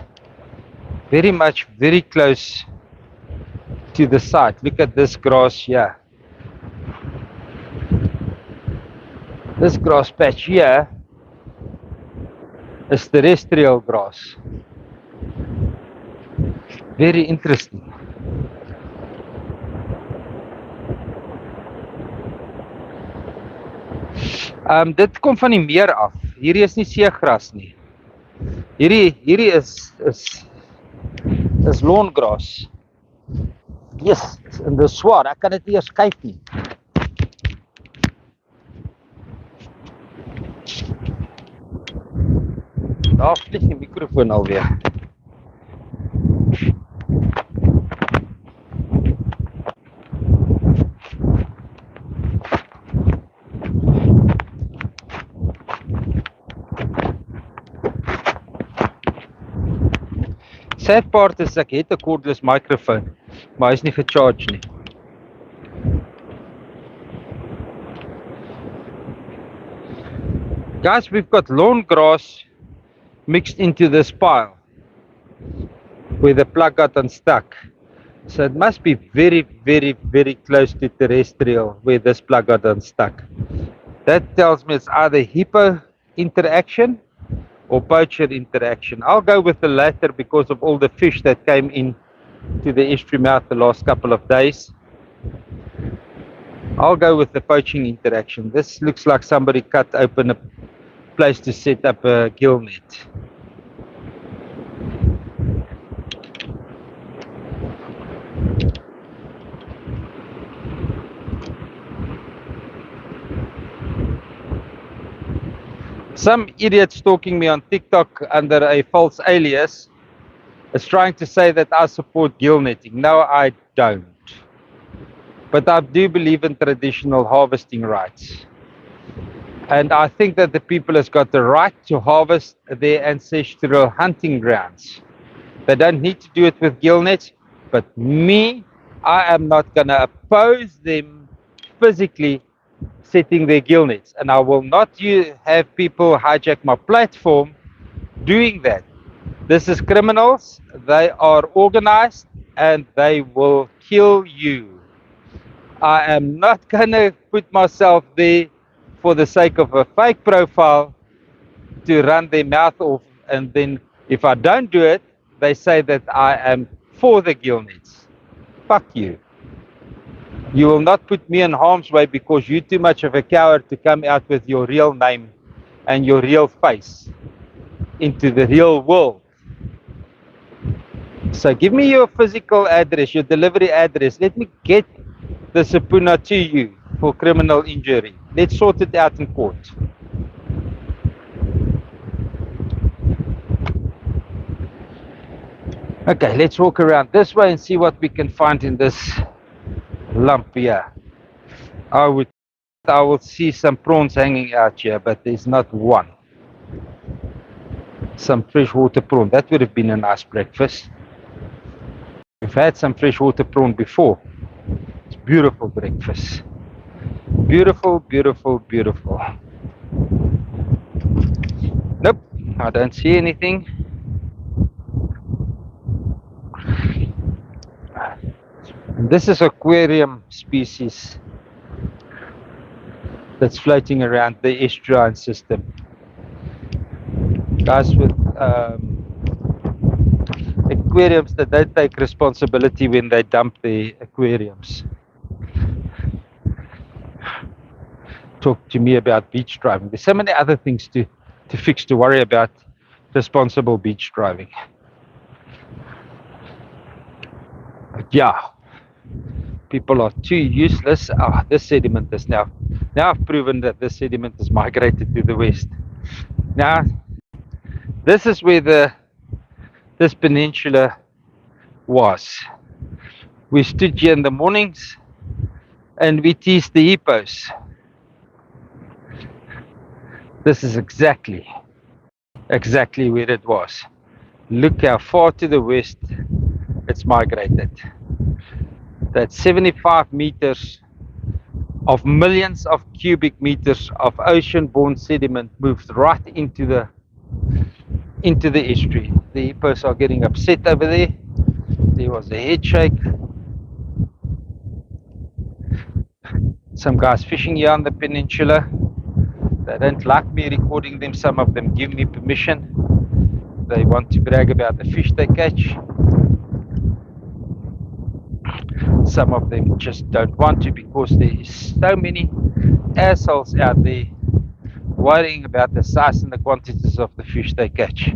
A: very close to the site. Look at this grass here. This grass patch here is terrestrial grass. Very interesting. Dit kom van die meer af. Hierdie is nie seegras nie. Hierdie is lawn grass. Yes, en dis swaar. Ek kan dit nie eers kyk nie. Daar vlieg die mikrofoon alweer. Sad part is ek het 'n cordless microphone, maar hy's nie gecharge nie. Guys, we've got lawn grass mixed into this pile where the plug got unstuck. So it must be very, very, very close to terrestrial where this plug got unstuck. That tells me it's either hippo interaction or poacher interaction. I'll go with the latter because of all the fish that came in to the estuary mouth the last couple of days. I'll go with the poaching interaction. This looks like somebody cut open a place to set up a gill net. Some idiot stalking me on TikTok under a false alias is trying to say that I support gill netting. No, I don't. But I do believe in traditional harvesting rights. And I think that the people has got the right to harvest their ancestral hunting grounds. They don't need to do it with gill nets, but me, I am not going to oppose them physically setting their gill nets. And I will not have people hijack my platform doing that. This is criminals. They are organized and they will kill you. I am not going to put myself there for the sake of a fake profile to run their mouth off, and then if I don't do it, they say that I am for the gill nets. Fuck you. You will not put me in harm's way because you're too much of a coward to come out with your real name and your real face into the real world. So give me your physical address, your delivery address. Let me get the subpoena to you for criminal injury. Let's sort it out in court. Okay, let's walk around this way and see what we can find in this lump here. I will see some prawns hanging out here, but there's not one. Some freshwater prawn. That would have been a nice breakfast. We've had some freshwater prawn before. It's beautiful breakfast. Beautiful, beautiful, beautiful. Nope, I don't see anything. And this is aquarium species that's floating around the estuarine system. Guys with aquariums that don't take responsibility when they dump the aquariums. Talk to me about beach driving. There's so many other things to fix, to worry about responsible beach driving. But yeah, people are too useless. This sediment is now I've proven that this sediment is migrated to the west. Now, this is where this peninsula was. We stood here in the mornings and we teased the hippos. This is exactly where it was. Look how far to the west it's migrated. That's 75 meters of millions of cubic meters of ocean-borne sediment moved right into the estuary. The hippos are getting upset over there. There was a head shake. Some guys fishing here on the peninsula. They don't like me recording them. Some of them give me permission. They want to brag about the fish they catch. Some of them just don't want to because there is so many assholes out there worrying about the size and the quantities of the fish they catch.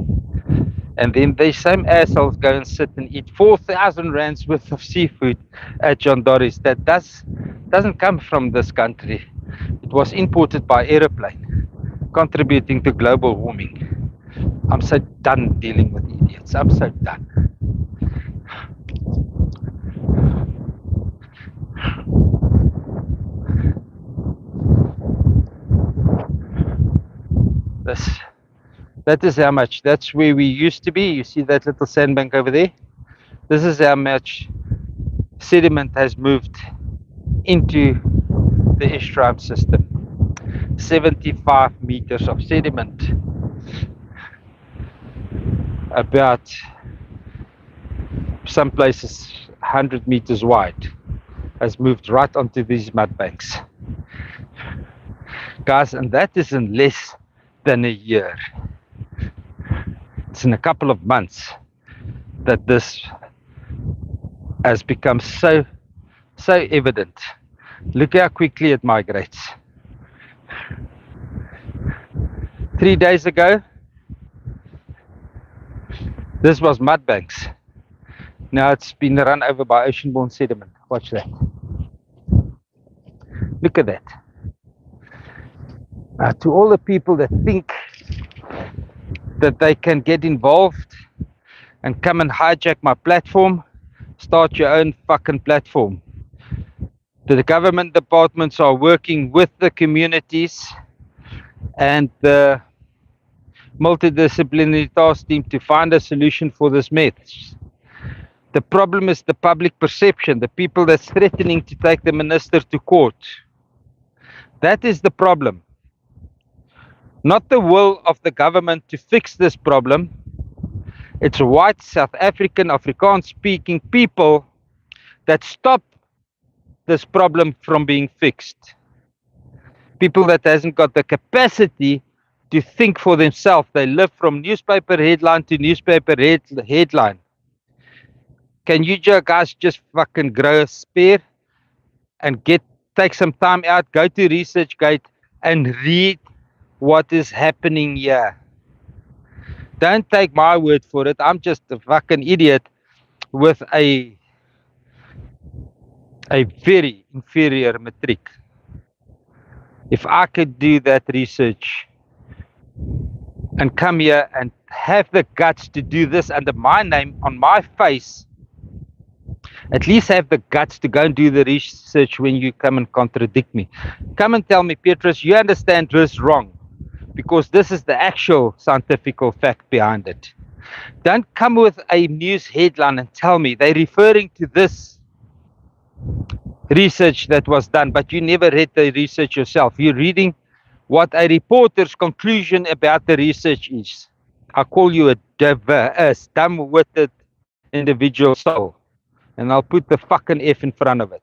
A: And then these same assholes go and sit and eat 4,000 rands worth of seafood at John Doris that doesn't come from this country. It was imported by aeroplane, contributing to global warming. I'm so done dealing with idiots. I'm so done. That is how much. That's where we used to be. You see that little sandbank over there? This is how much sediment has moved into the estuarine system. 75 meters of sediment, about some places 100 meters wide, has moved right onto these mud banks. Guys, and that is in less than a year. It's in a couple of months that this has become so evident. Look how quickly it migrates. 3 days ago, this was mud banks. Now it's been run over by ocean-borne sediment. Watch that. Look at that. To all the people that think that they can get involved and come and hijack my platform, start your own fucking platform. The government departments are working with the communities and the multidisciplinary task team to find a solution for this mess. The problem is the public perception, the people that's threatening to take the minister to court. That is the problem. Not the will of the government to fix this problem. It's white South African, Afrikaans-speaking people that stop this problem from being fixed. People that hasn't got the capacity to think for themselves. They live from newspaper headline to newspaper headline. Can you guys just fucking grow a spare and take some time out, go to ResearchGate and read what is happening here? Don't take my word for it. I'm just a fucking idiot with a very inferior matric. If I could do that research and come here and have the guts to do this under my name, on my face, at least have the guts to go and do the research when you come and contradict me. Come and tell me, Petrus, you understand this wrong, because this is the actual scientific fact behind it. Don't come with a news headline and tell me they're referring to this research that was done, but you never read the research yourself. You're reading what a reporter's conclusion about the research is. I call you a dumb-witted individual soul, and I'll put the fucking F in front of it.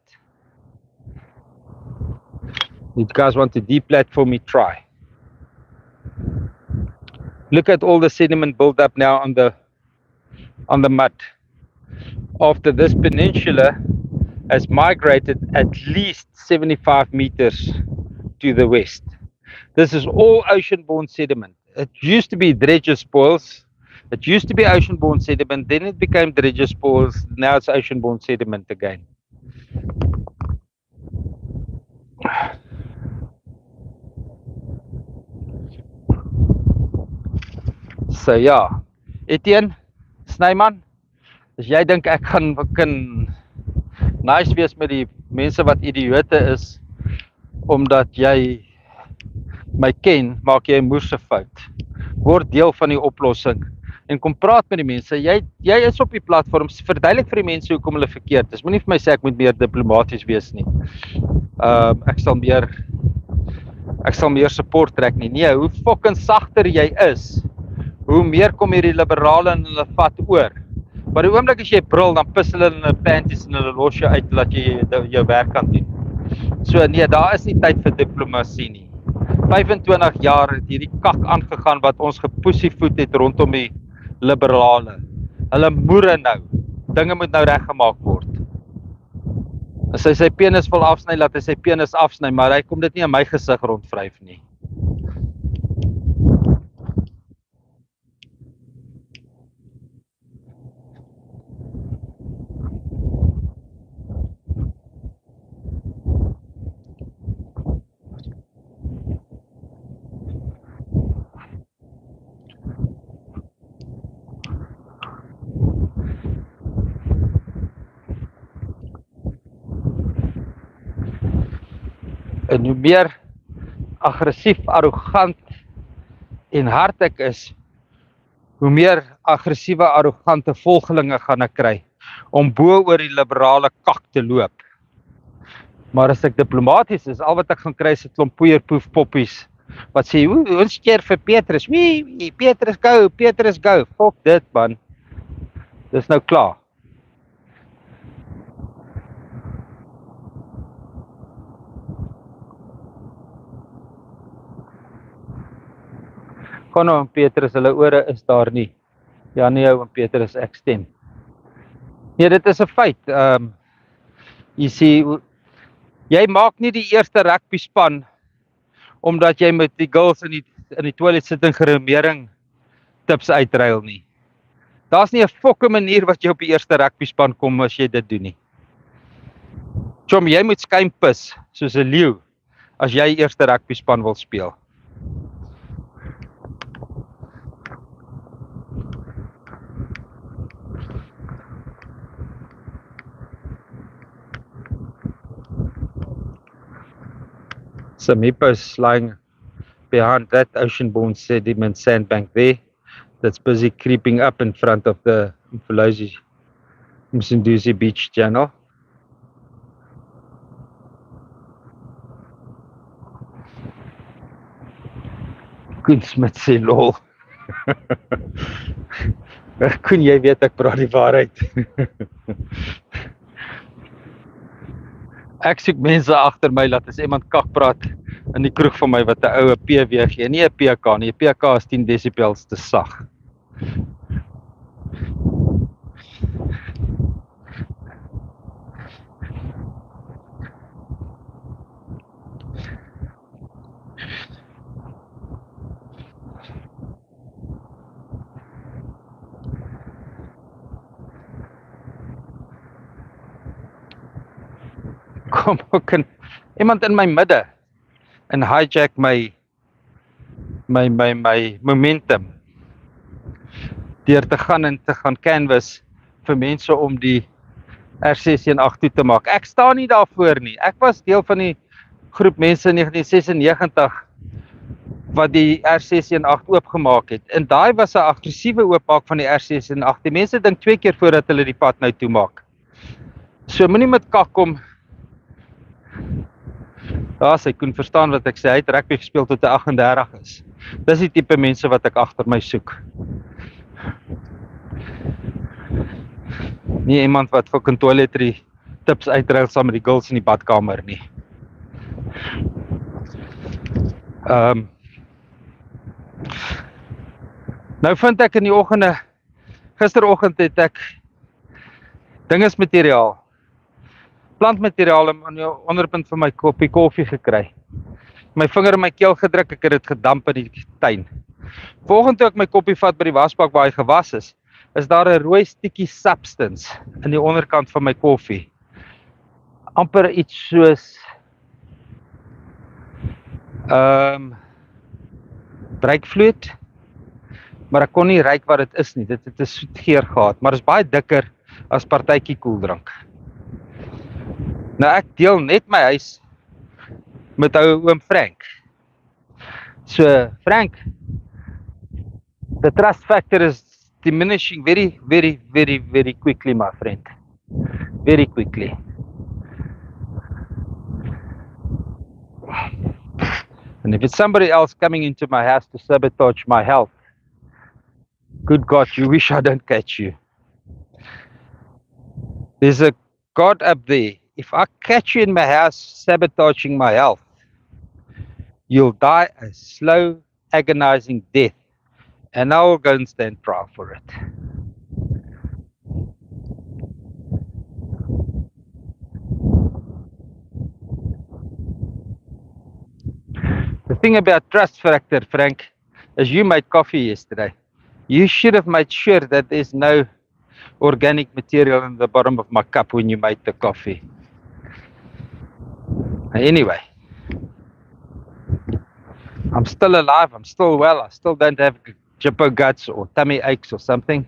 A: You guys want to deplatform me? Try. Look at all the sediment build up now on the mud. After this peninsula has migrated at least 75 meters to the west. This is all ocean-borne sediment. It used to be dredger spoils. It used to be ocean-borne sediment, then it became dredger spoils. Now it's ocean-borne sediment again. So ja, Etienne, Snyman, as jy dink ek gaan nice wees met die mense wat idiote is, omdat jy my ken, maak jy 'n moerse fout. Word deel van die oplossing en kom praat met die mense. Jy is op die platform, verduidelik vir die mense hoekom hulle verkeerd is. Moenie vir my sê ek moet meer diplomaties wees nie. Ek sal meer support trek nie. Nee, hoe fucking sagter jy is, hoe meer kom hierdie liberale en hulle vat oor. Maar die oomblik as jy brul, dan pis hulle in hulle panties en hulle los jou uit, laat jy jou werk kan doen. So nee, daar is nie tyd vir diplomatie nie. 25 jaar het hierdie kak aangegaan wat ons gepussyvoet het rondom die liberale. Hulle moere nou. Dinge moet nou reggemaak word. As hy sy penis wil afsny, laat hy sy penis afsny, maar hy kom dit nie in my gesig rondvryf nie. En hoe meer aggressief, arrogant en hard ek is, hoe meer aggressiewe, arrogante volgelinge gaan ek kry om bo oor die liberale kak te loop. Maar as ek diplomaties is, al wat ek gaan kry is 'n klomp poeierpoef poppies wat sê, ons keer vir Petrus. Wee, Petrus go. Fuck dit, man. Dis nou klaar. Kan nou Petrus, hulle ore is daar nie. Ja nee, ou Petrus, ek stem. Nee, dit is 'n feit. Jy sien, jy maak nie die eerste rugby span omdat jy met die girls in die toilet sit en geremering tips uitruil nie. Daar's nie 'n fokke manier wat jy op die eerste rugby span kom as jy dit doen nie. Chom, jy moet skuim pis soos 'n leeu as jy eerste rugby span wil speel. Samipa is lying behind that ocean-borne sediment sandbank there that's busy creeping up in front of the Msunduzi Beach channel. Koen Smit sê lol. Koen, jy weet ek praat die waarheid. Ek soek mense agter my laat as iemand kak praat in die kroeg van my wat 'n oue PW gee, nie 'n PK nie. 'n PK is 10 decibels te sag. Kom ook iemand in my midde en hijack my momentum deur te gaan canvas vir mense om die R618 toe te maak. Ek staan nie daarvoor nie. Ek was deel van die groep mense in 1996 wat die R618 oopgemaak het. En daai was 'n aggressiewe oopmaak van die R618. Die mense dink 2 keer voordat hulle die pad nou toemaak. So moenie met kak kom. Ja, sy kon verstaan wat ek sê. Hy het rugby gespeel tot hy 38 is. Dis die tipe mense wat ek agter my soek. Nie iemand wat vir toiletry tips uitruil saam met die girls in die badkamer nie. Nou vind ek in die oggende, gisteroggend het ek dingesmateriaal, plantmateriaal in die onderpunt van my koppie koffie gekry. My vinger in my keel gedruk, ek het dit gedamp in die tuin. Volgende toe ek my koppie vat by die wasbak waar hy gewas is daar 'n rooi sticky substance in die onderkant van my koffie. Amper iets soos breikvloed, maar ek kon nie ruik wat dit is nie. Dit het 'n soet geur gehad, maar dit is baie dikker as partytjie koeldrank. Nou ek deel net my huis met oom Frank. So Frank, the trust factor is diminishing very, very, very, very quickly, my friend. Very quickly. And if it's somebody else coming into my house to sabotage my health, good God, you wish I don't catch you. There's a God up there. If I catch you in my house sabotaging my health, you'll die a slow, agonizing death. And I will go and stand trial for it. The thing about trust factor, Frank, is you made coffee yesterday. You should have made sure that there's no organic material in the bottom of my cup when you made the coffee. Anyway, I'm still alive, I'm still well, I still don't have jippo guts or tummy aches or something.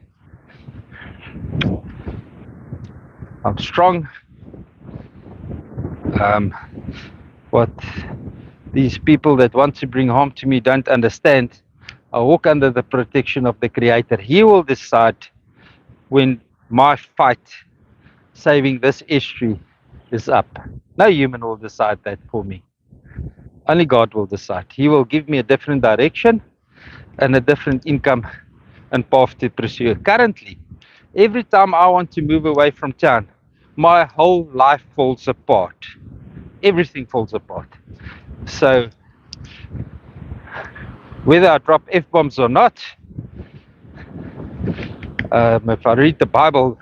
A: I'm strong. What these people that want to bring harm to me don't understand, I walk under the protection of the Creator. He will decide when my fight saving this estuary is up. No human will decide that for me. Only God will decide. He will give me a different direction and a different income and path to pursue. Currently, every time I want to move away from town, my whole life falls apart. Everything falls apart. So, whether I drop F-bombs or not, if I read the Bible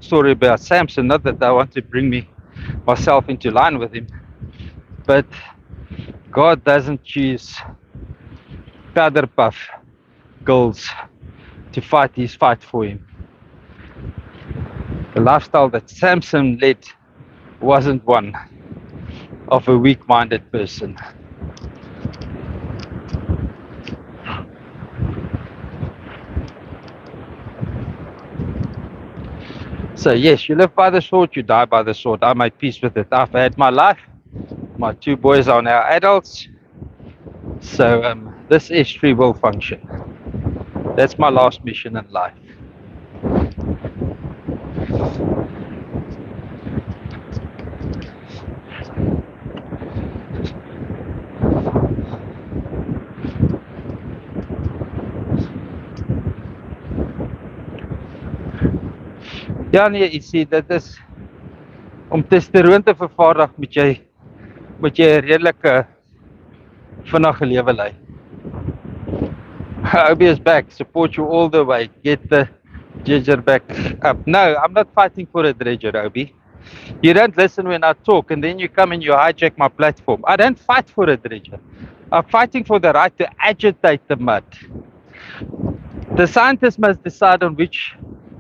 A: story about Samson, not that I want to bring myself into line with him, but God doesn't choose powder puff girls to fight his fight for him. The lifestyle that Samson led wasn't one of a weak-minded person. So yes, you live by the sword, you die by the sword. I made peace with it. I've had my life. My 2 boys are now adults. So this estuary will function. That's my last mission in life. Ja nee, jy sien dit is om testosteron te vervaardig moet jy 'n redelike vinnige lewe lei. Obi is back, support you all the way, get the dredger back up. No, I'm not fighting for a dredger, Obi. You don't listen when I talk and then you come and you hijack my platform. I don't fight for a dredger. I'm fighting for the right to agitate the mud. The scientists must decide on which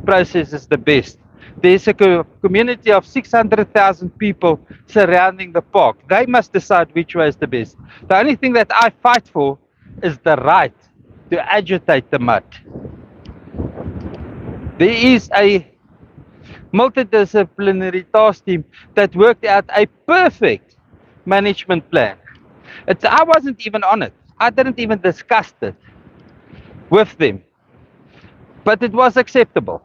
A: process is the best. There's a community of 600,000 people surrounding the park. They must decide which way is the best. The only thing that I fight for is the right to agitate the mud. There is a multidisciplinary task team that worked out a perfect management plan. I wasn't even on it. I didn't even discuss it with them. But it was acceptable.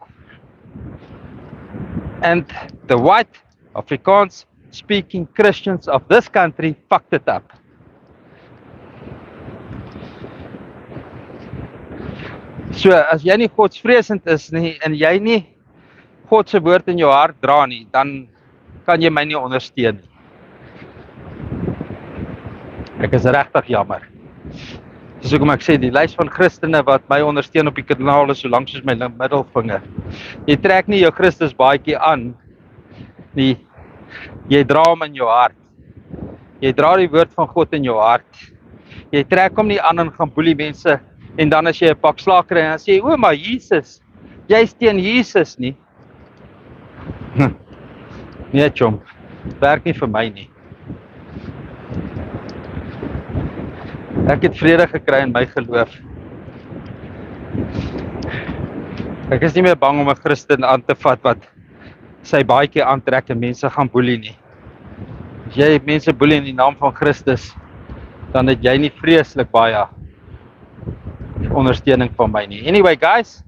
A: And the white Afrikaans speaking Christians of this country fucked it up. So as jy nie godsvreesend is nie en jy nie God se woord in jou hart dra nie, dan kan jy my nie ondersteun nie. Ek is regtig jammer. Dis hoekom ek sê die lys van Christene wat my ondersteun op die kanaal is so lank soos my middelvinger. Jy trek nie jou Christus baadjie aan nie. Jy dra hom in jou hart. Jy dra die woord van God in jou hart. Jy trek hom nie aan en gaan boelie mense en dan as jy 'n pak slaag kry en dan sê jy, o maar Jesus, jy steun Jesus nie. Nee, chom. Werk nie vir my nie. Ek het vrede gekry in my geloof. Ek is nie meer bang om 'n Christen aan te vat wat sy baadjie aantrek en mense gaan boelie nie. As jy mense boelie in die naam van Christus, dan het jy nie vreeslik baie ondersteuning van my nie. Anyway guys,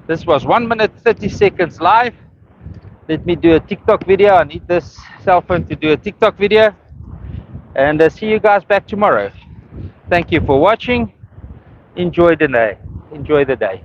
A: this was 1 minute 30 seconds live. Let me do a TikTok video. I need this cell phone to do a TikTok video. And see you guys back tomorrow. Thank you for watching. Enjoy the day.